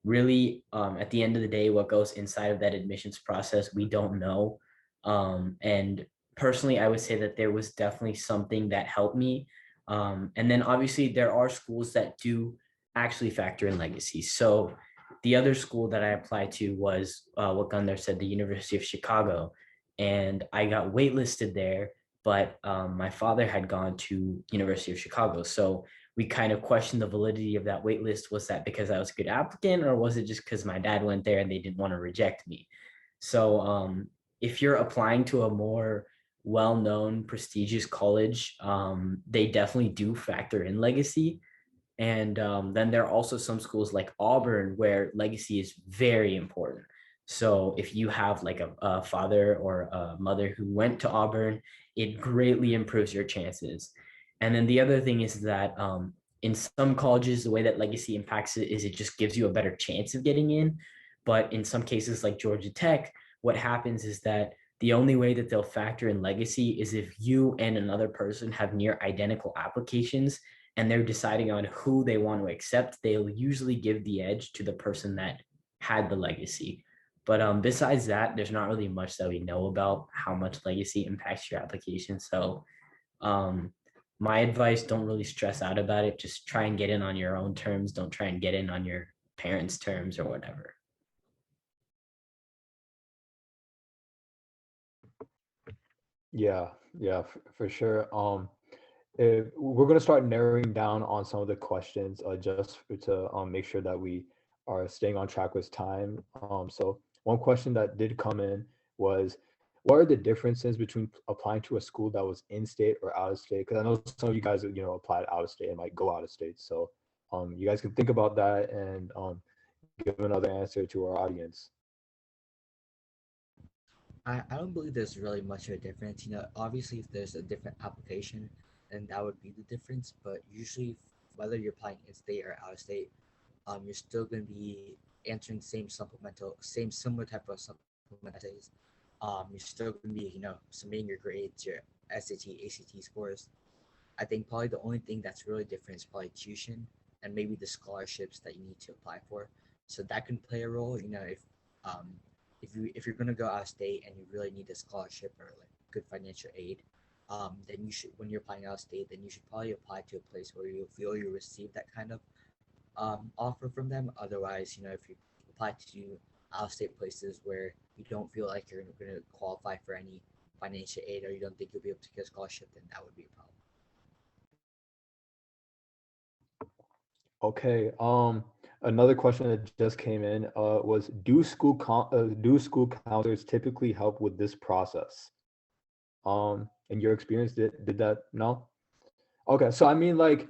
really at the end of the day, what goes inside of that admissions process, we don't know. And personally, I would say that there was definitely something that helped me. And then obviously there are schools that do actually factor in legacy. So the other school that I applied to was what Gunther said, the University of Chicago. And I got waitlisted there, but my father had gone to University of Chicago. So we kind of questioned the validity of that waitlist. Was that because I was a good applicant, or was it just because my dad went there and they didn't want to reject me? So if you're applying to a more well-known, prestigious college, they definitely do factor in legacy. And then there are also some schools like Auburn where legacy is very important. So if you have like a father or a mother who went to Auburn, it greatly improves your chances. And then the other thing is that in some colleges, the way that legacy impacts it is it just gives you a better chance of getting in. But in some cases like Georgia Tech, what happens is that the only way that they'll factor in legacy is if you and another person have near identical applications and they're deciding on who they want to accept, they'll usually give the edge to the person that had the legacy. But besides that, there's not really much that we know about how much legacy impacts your application. So um, my advice, don't really stress out about it. Just try and get in on your own terms. Don't try and get in on your parents' terms or whatever. Yeah, yeah, for sure. We're going to start narrowing down on some of the questions just to make sure that we are staying on track with time. So one question that did come in was, what are the differences between applying to a school that was in state or out of state? Because I know some of you guys, applied out of state and might go out of state. So you guys can think about that and give another answer to our audience. I don't believe there's really much of a difference. Obviously, if there's a different application, then that would be the difference. But usually, whether you're applying in state or out of state, you're still going to be answering same similar type of supplemental essays. You're still going to be, submitting your grades, your SAT, ACT scores. I think probably the only thing that's really different is probably tuition and maybe the scholarships that you need to apply for. So that can play a role. Um, if you're gonna go out of state and you really need a scholarship or like good financial aid, then you should when you're applying out of state, then you should probably apply to a place where you feel you receive that kind of offer from them. Otherwise, if you apply to out of state places where you don't feel like you're going to qualify for any financial aid or you don't think you'll be able to get a scholarship, then that would be a problem. Okay. Another question that just came in was, do school counselors typically help with this process? In your experience, did that? No? Okay. So I mean, like,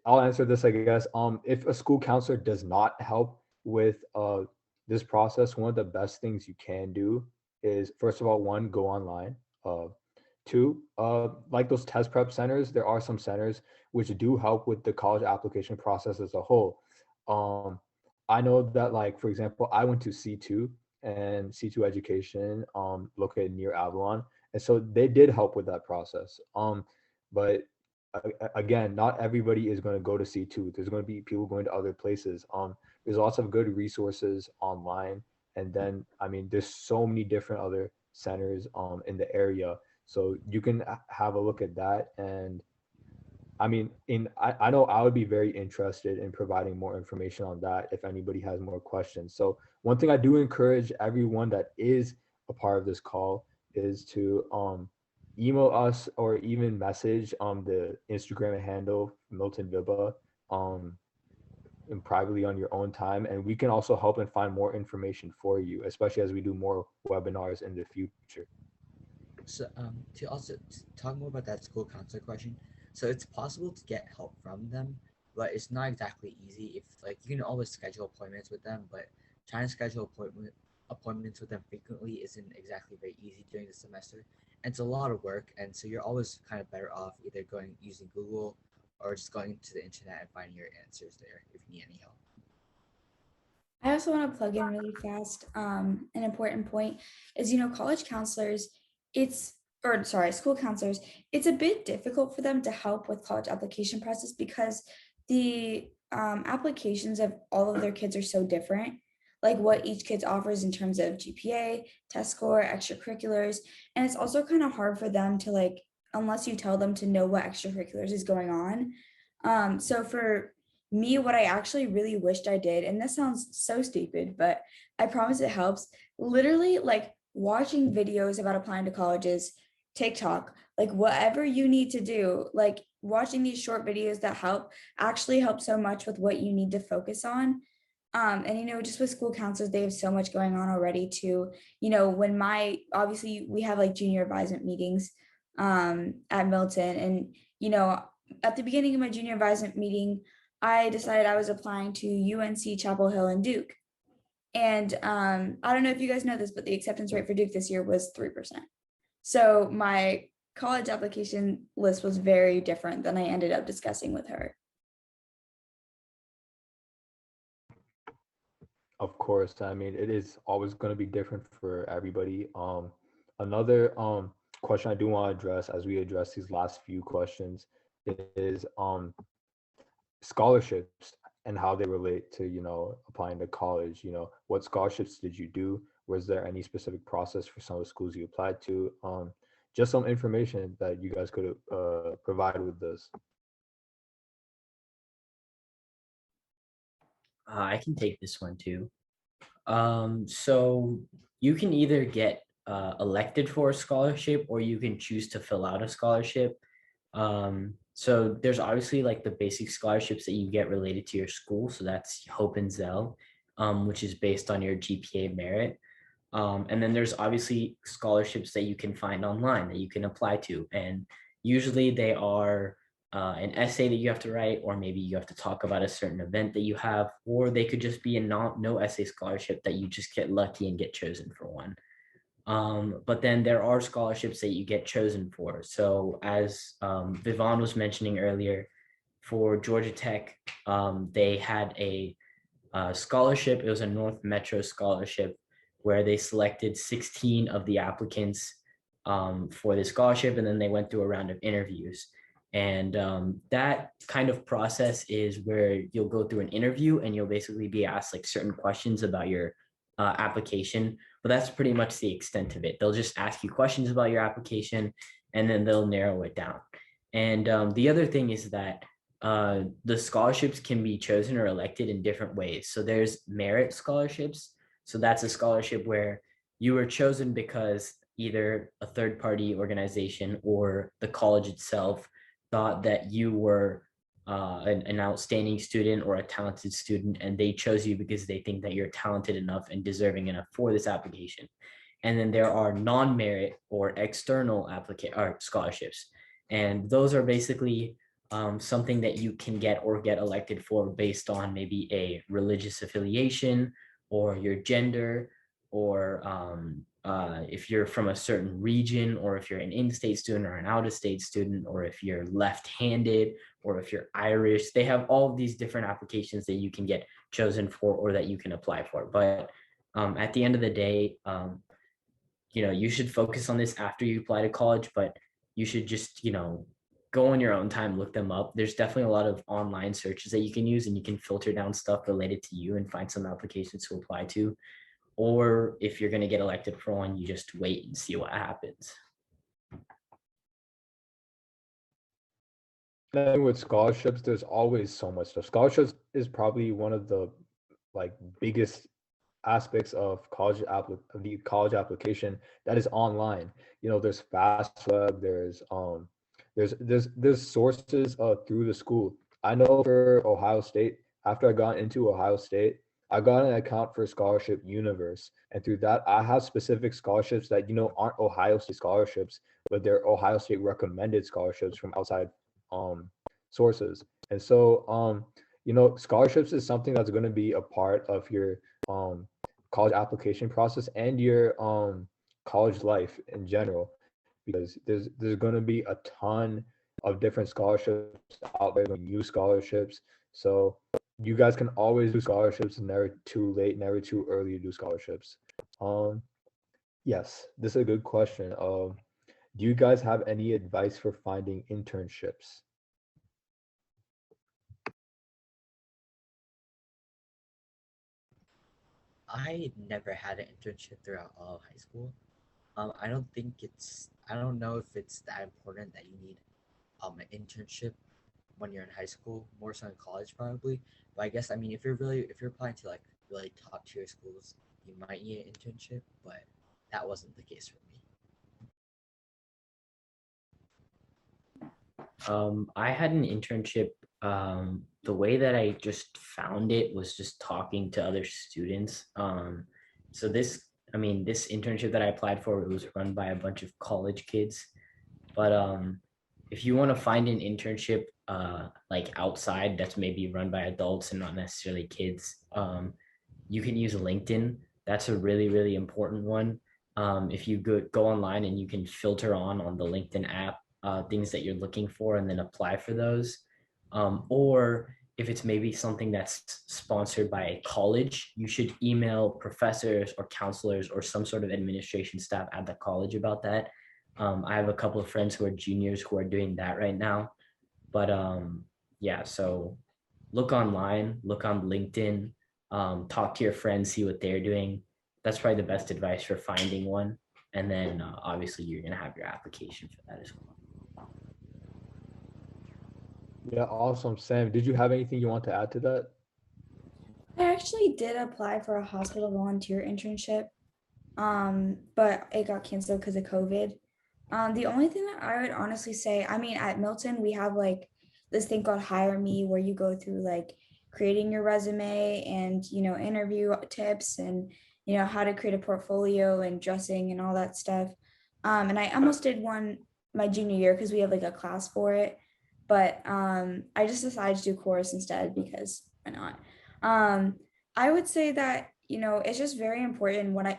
I'll answer this, I guess. If a school counselor does not help with this process, one of the best things you can do is, first of all, one, go online. Two, like those test prep centers, there are some centers which do help with the college application process as a whole. Um, I know that, like, for example, I went to C2 and C2 education, located near Avalon. And so they did help with that process. But again, not everybody is going to go to C2. There's going to be people going to other places. There's lots of good resources online. And then, I mean, there's so many different other centers in the area, so you can have a look at that. And I mean, I know I would be very interested in providing more information on that if anybody has more questions. So one thing I do encourage everyone that is a part of this call is to email us or even message the Instagram handle Milton Vibha and privately on your own time, and we can also help and find more information for you, especially as we do more webinars in the future. So to also talk more about that school counselor question, so it's possible to get help from them, but it's not exactly easy. If like you can always schedule appointments with them, but trying to schedule appointments with them frequently isn't exactly very easy during the semester, and it's a lot of work. And so you're always kind of better off either going using Google or just going to the internet and finding your answers there if you need any help. I also want to plug in really fast. An important point is, college counselors, school counselors, it's a bit difficult for them to help with college application process because the applications of all of their kids are so different, like what each kid offers in terms of GPA, test score, extracurriculars. And it's also kind of hard for them to unless you tell them to know what extracurriculars is going on. So for me, what I actually really wished I did, and this sounds so stupid, but I promise it helps. Literally, watching videos about applying to colleges, TikTok, whatever you need to do, watching these short videos that actually help so much with what you need to focus on. And just with school counselors, they have so much going on already too. When obviously we have junior advisement meetings at Milton, and at the beginning of my junior advisement meeting, I decided I was applying to UNC Chapel Hill and Duke. And I don't know if you guys know this, but the acceptance rate for Duke this year was 3%. So my college application list was very different than I ended up discussing with her. Of course, I mean, it is always going to be different for everybody. Another question I do want to address as we address these last few questions is scholarships and how they relate to applying to college. What scholarships did you do? Was there any specific process for some of the schools you applied to? Just some information that you guys could provide with this. I can take this one too. So you can either get elected for a scholarship, or you can choose to fill out a scholarship. So there's obviously the basic scholarships that you get related to your school. So that's Hope and Zell, which is based on your GPA merit. And then there's obviously scholarships that you can find online that you can apply to. And usually they are an essay that you have to write, or maybe you have to talk about a certain event that you have, or they could just be a no essay scholarship that you just get lucky and get chosen for one. But then there are scholarships that you get chosen for. So as Vivon was mentioning earlier, for Georgia Tech, they had a scholarship. It was a North Metro scholarship where they selected 16 of the applicants for the scholarship, and then they went through a round of interviews. And that kind of process is where you'll go through an interview and you'll basically be asked certain questions about your application, but that's pretty much the extent of it. They'll just ask you questions about your application and then they'll narrow it down. And the other thing is that the scholarships can be chosen or elected in different ways. So there's merit scholarships. So that's a scholarship where you were chosen because either a third party organization or the college itself thought that you were an outstanding student or a talented student, and they chose you because they think that you're talented enough and deserving enough for this application. And then there are non-merit or external scholarships. And those are basically something that you can get or get elected for based on maybe a religious affiliation or your gender, or if you're from a certain region, or if you're an in-state student or an out-of-state student, or if you're left-handed, or if you're Irish. They have all of these different applications that you can get chosen for or that you can apply for. But at the end of the day, you should focus on this after you apply to college, but you should just, go on your own time, look them up. There's definitely a lot of online searches that you can use, and you can filter down stuff related to you and find some applications to apply to. Or if you're going to get elected for one, you just wait and see what happens. With scholarships, there's always so much stuff. Scholarships is probably one of the biggest aspects of of the college application that is online. There's fast web, there's sources through the school. I know for Ohio State, after I got into Ohio State, I got an account for Scholarship Universe, and through that, I have specific scholarships that aren't Ohio State scholarships, but they're Ohio State recommended scholarships from outside um sources. And so scholarships is something that's going to be a part of your um college application process and your college life in general, because there's going to be a ton of different scholarships out there, new scholarships. So you guys can always do scholarships, and never too late, never too early to do scholarships. um yes, this is a good question. Do you guys have any advice for finding internships? I never had an internship throughout all of high school. I don't know if it's that important that you need an internship when you're in high school, more so in college probably. But I guess, I mean, if you're applying to like really top tier schools, you might need an internship, but that wasn't the case for me. I had an internship. The way that I just found it was just talking to other students. So this internship that I applied for, it was run by a bunch of college kids. But if you want to find an internship like outside that's maybe run by adults and not necessarily kids, you can use LinkedIn. That's a really, really important one. If you go online and you can filter on the LinkedIn app things that you're looking for and then apply for those. Or if it's maybe something that's sponsored by a college, you should email professors or counselors or some sort of administration staff at the college about that. I have a couple of friends who are juniors who are doing that right now. But yeah, so look online, look on LinkedIn, talk to your friends, see what they're doing. That's probably the best advice for finding one. And then obviously you're going to have your application for that as well. Yeah, awesome. Sam, did you have anything you want to add to that? I actually did apply for a hospital volunteer internship, but it got canceled because of COVID. The only thing that I would honestly say, I mean, at Milton, we have like this thing called Hire Me, where you go through like creating your resume and, interview tips and, how to create a portfolio and dressing and all that stuff. And I almost did one my junior year because we have like a class for it. But I just decided to do course instead because why not? Um, I would say that, it's just very important when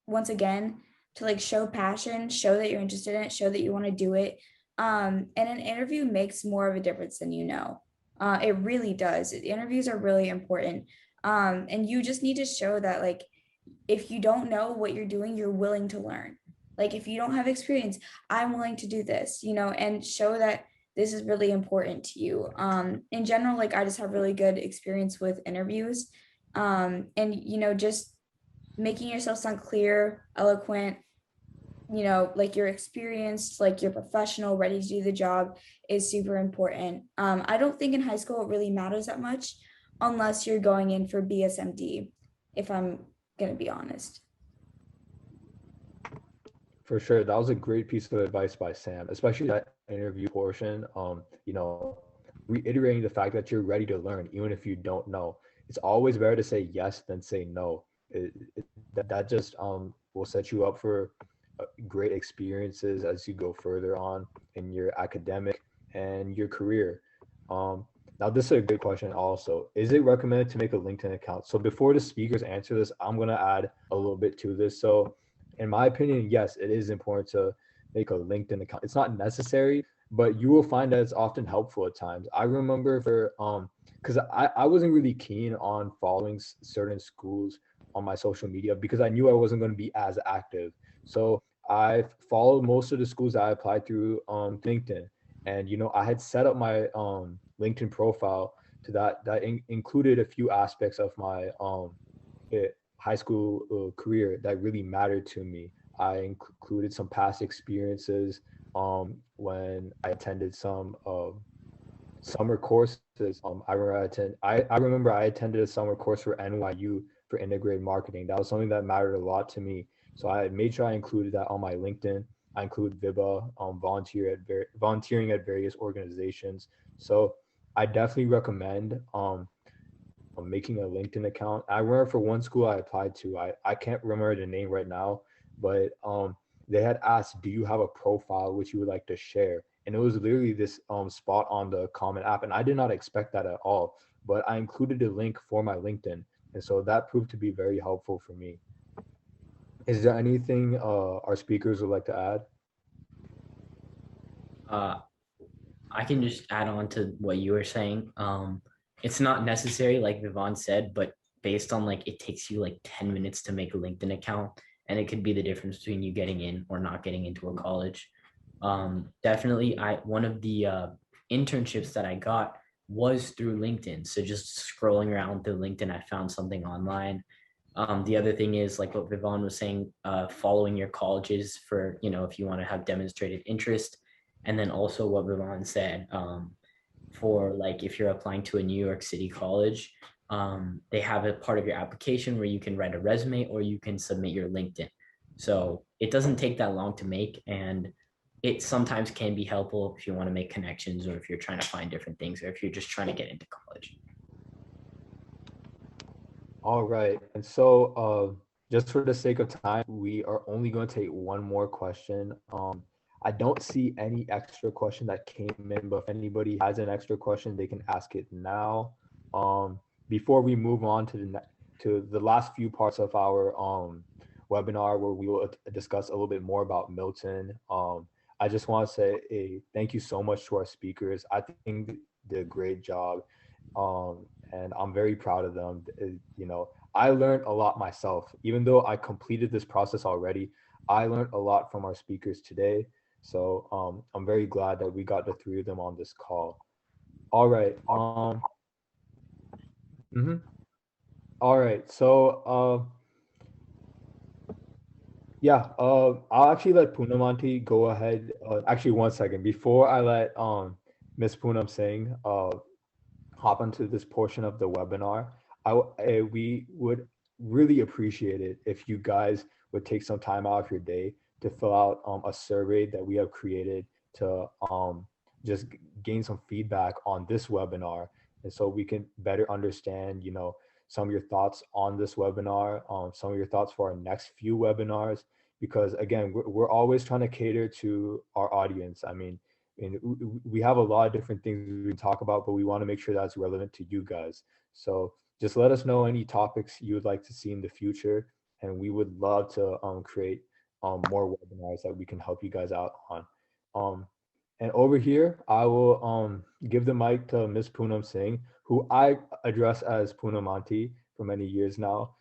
once again to like show passion, show that you're interested in it, show that you want to do it. And an interview makes more of a difference than you know. It really does. Interviews are really important. And you just need to show that like if you don't know what you're doing, you're willing to learn. Like if you don't have experience, I'm willing to do this, and show that this is really important to you. In general, like I just have really good experience with interviews. And just making yourself sound clear, eloquent, like you're experienced, like you're professional, ready to do the job is super important. I don't think in high school it really matters that much unless you're going in for BSMD, if I'm going to be honest. For sure, that was a great piece of advice by Sam, especially that interview portion. Reiterating the fact that you're ready to learn, even if you don't know. It's always better to say yes than say no. That just will set you up for great experiences as you go further on in your academic and your career. Now, this is a good question also. Is it recommended to make a LinkedIn account? So before the speakers answer this, I'm going to add a little bit to this. So in my opinion, yes, it is important to make a LinkedIn account. It's not necessary, but you will find that it's often helpful at times. I remember for because I wasn't really keen on following certain schools on my social media because I knew I wasn't going to be as active. So I followed most of the schools that I applied through LinkedIn, and I had set up my LinkedIn profile to that included a few aspects of my high school career that really mattered to me. I included some past experiences when I attended some summer courses. I remember I attended a summer course for NYU for integrated marketing. That was something that mattered a lot to me. So I made sure I included that on my LinkedIn. I include Vibha, volunteering at various organizations. So I definitely recommend making a LinkedIn account. I remember for one school I applied to, I can't remember the name right now, but they had asked, do you have a profile which you would like to share? And it was literally this spot on the Common App. And I did not expect that at all, but I included a link for my LinkedIn. And so that proved to be very helpful for me. Is there anything our speakers would like to add? Uh, I can just add on to what you were saying. It's not necessary, like Vivon said, but based on like it takes you like 10 minutes to make a LinkedIn account, and it could be the difference between you getting in or not getting into a college. Definitely, one of the internships that I got was through LinkedIn. So just scrolling around through LinkedIn, I found something online. The other thing is like what Vivon was saying, following your colleges for, if you want to have demonstrated interest. And then also what Vivon said, for like if you're applying to a New York City college, they have a part of your application where you can write a resume or you can submit your LinkedIn. So it doesn't take that long to make, and it sometimes can be helpful if you want to make connections or if you're trying to find different things or if you're just trying to get into college. All right. And so just for the sake of time, we are only going to take one more question. I don't see any extra question that came in, but if anybody has an extra question, they can ask it now. Before we move on to the last few parts of our webinar, where we will discuss a little bit more about Milton. I just want to say a thank you so much to our speakers. I think they did a great job, and I'm very proud of them. I learned a lot myself, even though I completed this process already. I learned a lot from our speakers today. So I'm very glad that we got the three of them on this call. All right. All right. So yeah, I'll actually let Punamanti go ahead. Actually, one second before I let Miss Poonam Singh hop onto this portion of the webinar. We would really appreciate it if you guys would take some time out of your day to fill out a survey that we have created to just gain some feedback on this webinar, and so we can better understand, some of your thoughts on this webinar, some of your thoughts for our next few webinars, because again, we're always trying to cater to our audience. I mean, and we have a lot of different things we can talk about, but we want to make sure that's relevant to you guys. So just let us know any topics you would like to see in the future, and we would love to create more webinars that we can help you guys out on. And over here, I will give the mic to Miss Poonam Singh, who I address as Punamanti for many years now.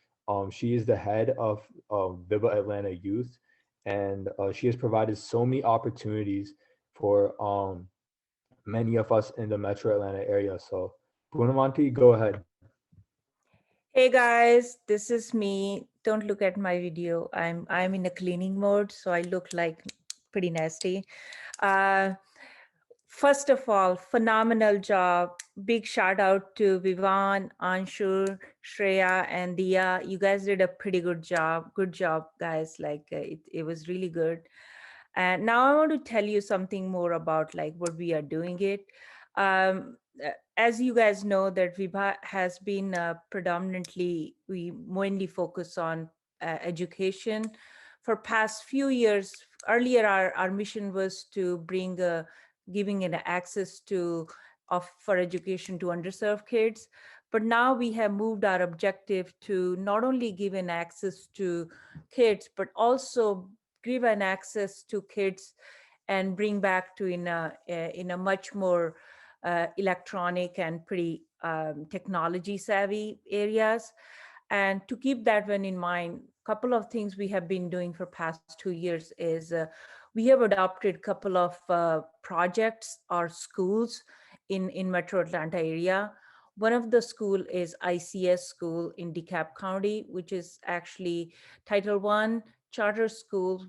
She is the head of Vibha Atlanta Youth, and she has provided so many opportunities for many of us in the Metro Atlanta area. So Punamanti, go ahead. Hey guys, this is me. Don't look at my video. I'm in a cleaning mode, so I look like pretty nasty. First of all, phenomenal job. Big shout out to Vivan, Anshul, Shreya, and Dia. You guys did a pretty good job. Good job, guys. Like it was really good. And now I want to tell you something more about like what we are doing it. As you guys know that Vibha has been we mainly focus on education. For past few years, earlier our mission was to bring giving an access to for education to underserved kids. But now we have moved our objective to not only give an access to kids, but also give an access to kids and bring back to in a much more electronic and pretty technology savvy areas. And to keep that one in mind, a couple of things we have been doing for past 2 years is we have adopted a couple of projects or schools in Metro Atlanta area. One of the school is ICS school in DeKalb County, which is actually Title I charter school,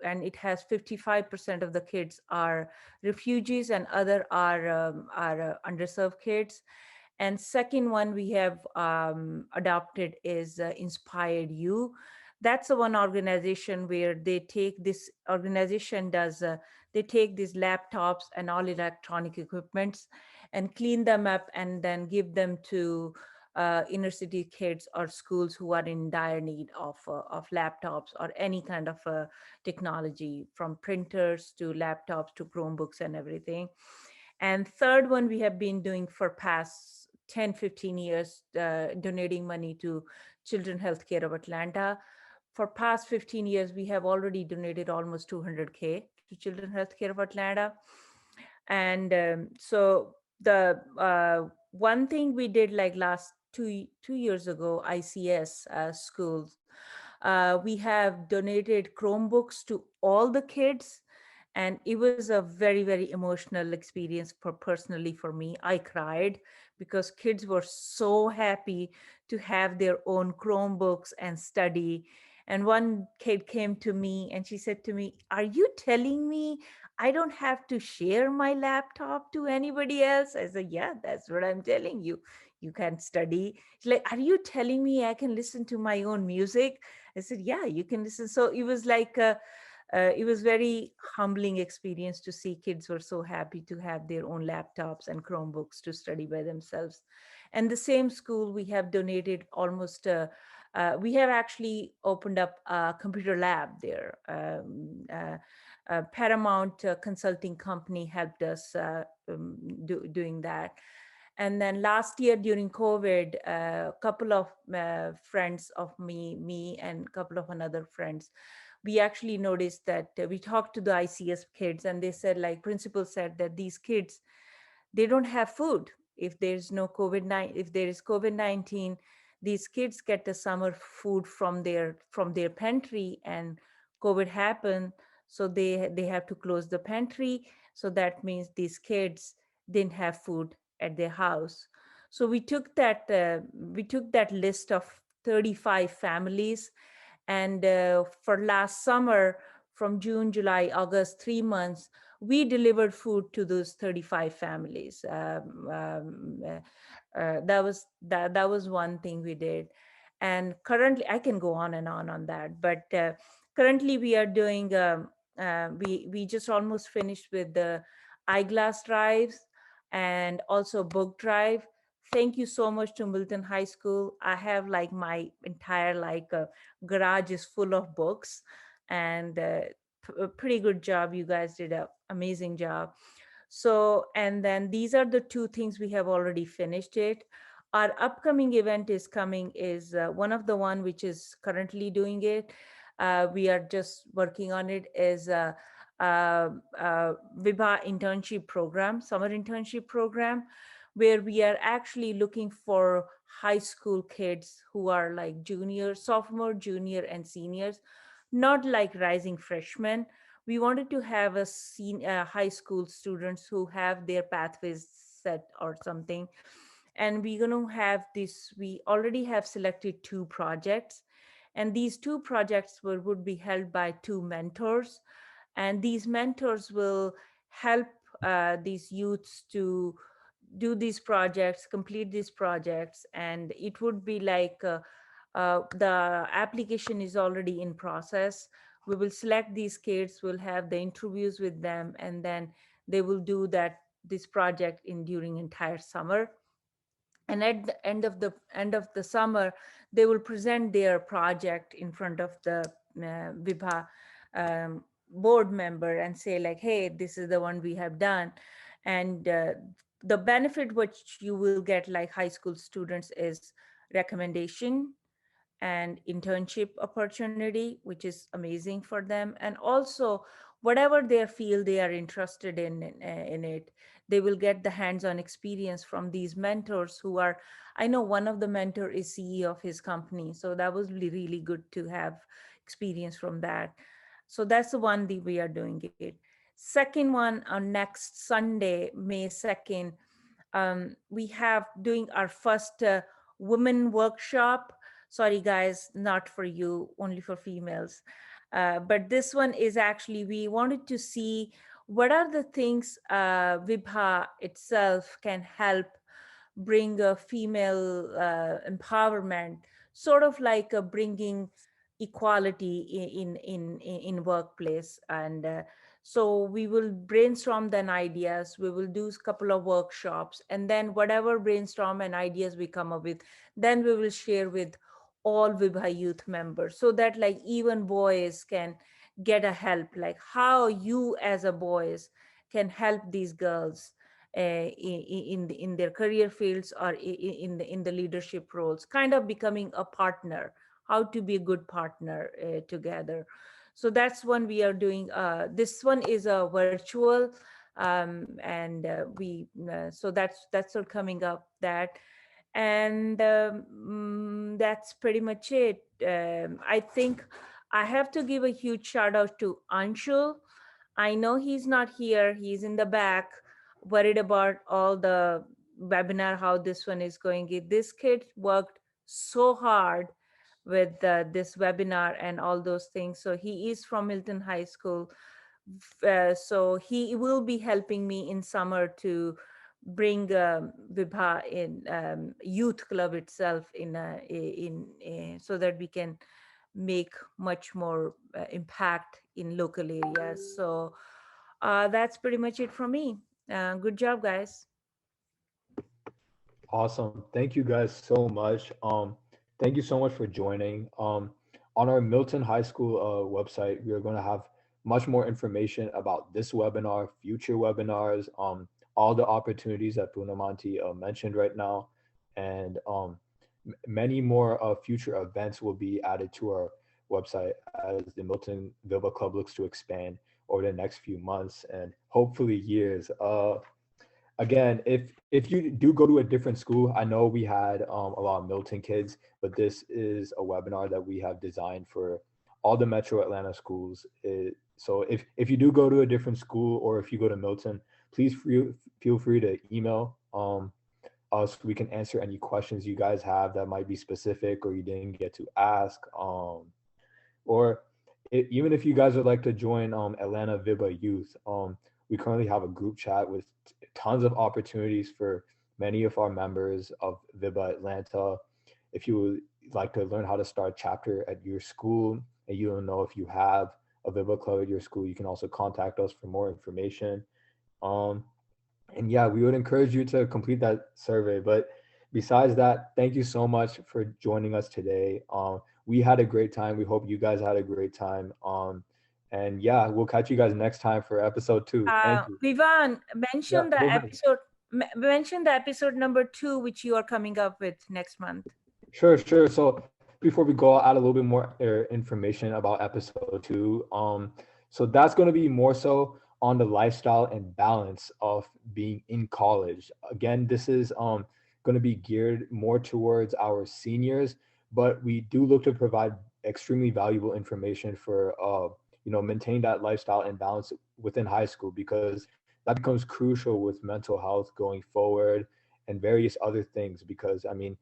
and it has 55% of the kids are refugees and other are underserved kids. And second one we have adopted is Inspired You. That's the one organization where this organization does, they take these laptops and all electronic equipments and clean them up and then give them to inner city kids or schools who are in dire need of laptops or any kind of technology, from printers to laptops to Chromebooks and everything. And third one we have been doing for past 10-15 years, donating money to Children Healthcare of Atlanta. For past 15 years, we have already donated almost 200K to Children Healthcare of Atlanta. And so the one thing we did like last two years ago, ICS schools, we have donated Chromebooks to all the kids, and it was a very emotional experience for personally for me. I cried because kids were so happy to have their own Chromebooks and study. And one kid came to me and she said to me, "Are you telling me I don't have to share my laptop to anybody else?" I said, "Yeah, that's what I'm telling you. You can study." She's like, "Are you telling me I can listen to my own music?" I said, "Yeah, you can listen." So it was like it was very humbling experience to see kids were so happy to have their own laptops and Chromebooks to study by themselves. And the same school, we have donated almost, we have actually opened up a computer lab there. Paramount Consulting Company helped us doing that. And then last year during COVID, a couple of friends of me and a couple of another friends, we actually noticed that we talked to the ICS kids and they said, like principal said, that these kids, they don't have food. If there's no COVID-19, if there is COVID-19, these kids get the summer food from their pantry, and COVID happened. So they have to close the pantry. So that means these kids didn't have food at their house. So we took that list of 35 families, and for last summer, from June, July, August, 3 months, we delivered food to those 35 families. That was one thing we did. And currently, I can go on and on that, but currently we are doing, we just almost finished with the eyeglass drives and also book drive. Thank you so much to Milton High School. I have like my entire garage is full of books, and a pretty good job. You guys did an amazing job. So, and then these are the two things we have already finished it. Our upcoming event is coming is one of the one which is currently doing it. We are just working on it is Vibha internship program, summer internship program, where we are actually looking for high school kids who are like junior, sophomore, junior, and seniors, not like rising freshmen. We wanted to have high school students who have their pathways set or something. And we're going to have this, we already have selected two projects. And these two projects would be held by two mentors. And these mentors will help these youths to do these projects, complete these projects. And it would be like the application is already in process. We will select these kids, we'll have the interviews with them, and then they will do this project in during entire summer. And at the end of the summer, they will present their project in front of the Vibha board member and say like, "Hey, this is the one we have done." And the benefit which you will get like high school students is recommendation and internship opportunity, which is amazing for them. And also, whatever their field they are interested in it, they will get the hands-on experience from these mentors who are, I know one of the mentor is CEO of his company. So that was really good to have experience from that. So that's the one that we are doing it. Second one, on next Sunday, May 2nd, we have doing our first women workshop. Sorry guys, not for you, only for females. But this one is actually, we wanted to see what are the things Vibha itself can help bring a female empowerment, sort of like bringing equality in workplace. And so we will brainstorm then ideas, we will do a couple of workshops, and then whatever brainstorm and ideas we come up with, then we will share with all Vibha youth members, so that like even boys can get a help, like how you as a boys can help these girls in their career fields, or in the leadership roles, kind of becoming a partner, how to be a good partner together. So that's one we are doing. This one is a virtual, and so that's all coming up. That, and that's pretty much it. I think I have to give a huge shout out to Anshul. I know he's not here, he's in the back, worried about all the webinar, how this one is going. This kid worked so hard with this webinar and all those things. So he is from Milton High School. So he will be helping me in summer to bring Vibha in youth club itself so that we can make much more impact in local areas. So that's pretty much it from me. Good job, guys. Awesome. Thank you guys so much. Thank you so much for joining. On our Milton High School website, we are going to have much more information about this webinar, future webinars, all the opportunities that Punamanti mentioned right now, and many more future events will be added to our website as the Milton Vibha Club looks to expand over the next few months and hopefully years. Again, if you do go to a different school, I know we had a lot of Milton kids, but this is a webinar that we have designed for all the Metro Atlanta schools. So if you do go to a different school, or if you go to Milton, please feel free to email us. We can answer any questions you guys have that might be specific or you didn't get to ask. Or even if you guys would like to join Atlanta Vibha Youth, we currently have a group chat with tons of opportunities for many of our members of Vibha Atlanta. If you would like to learn how to start a chapter at your school and you don't know if you have a Vibha club at your school, you can also contact us for more information. And yeah, we would encourage you to complete that survey. But besides that, thank you so much for joining us today. We had a great time. We hope you guys had a great time. And yeah, we'll catch you guys next time for episode 2. Thank you. Vivan, Yeah, go ahead. mention the episode number 2, which you are coming up with next month. Sure. So before we go, I'll add a little bit more information about episode 2. So that's going to be more so on the lifestyle and balance of being in college. Again, this is going to be geared more towards our seniors, but we do look to provide extremely valuable information for maintain that lifestyle and balance within high school, because that becomes crucial with mental health going forward and various other things. Because I mean,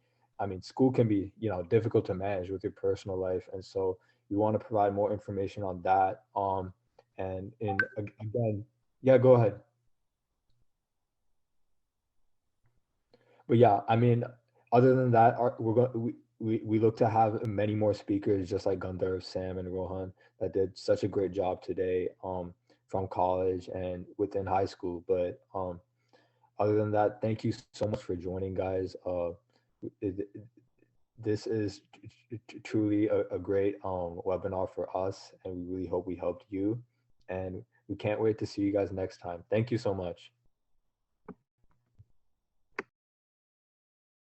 school can be difficult to manage with your personal life, and so we want to provide more information on that. And again, yeah, go ahead. But yeah, I mean, other than that, we look to have many more speakers just like Gandharv, Sam, and Rohan that did such a great job today from college and within high school. But other than that, thank you so much for joining, guys. This is truly a great webinar for us, and we really hope we helped you. And we can't wait to see you guys next time. Thank you so much.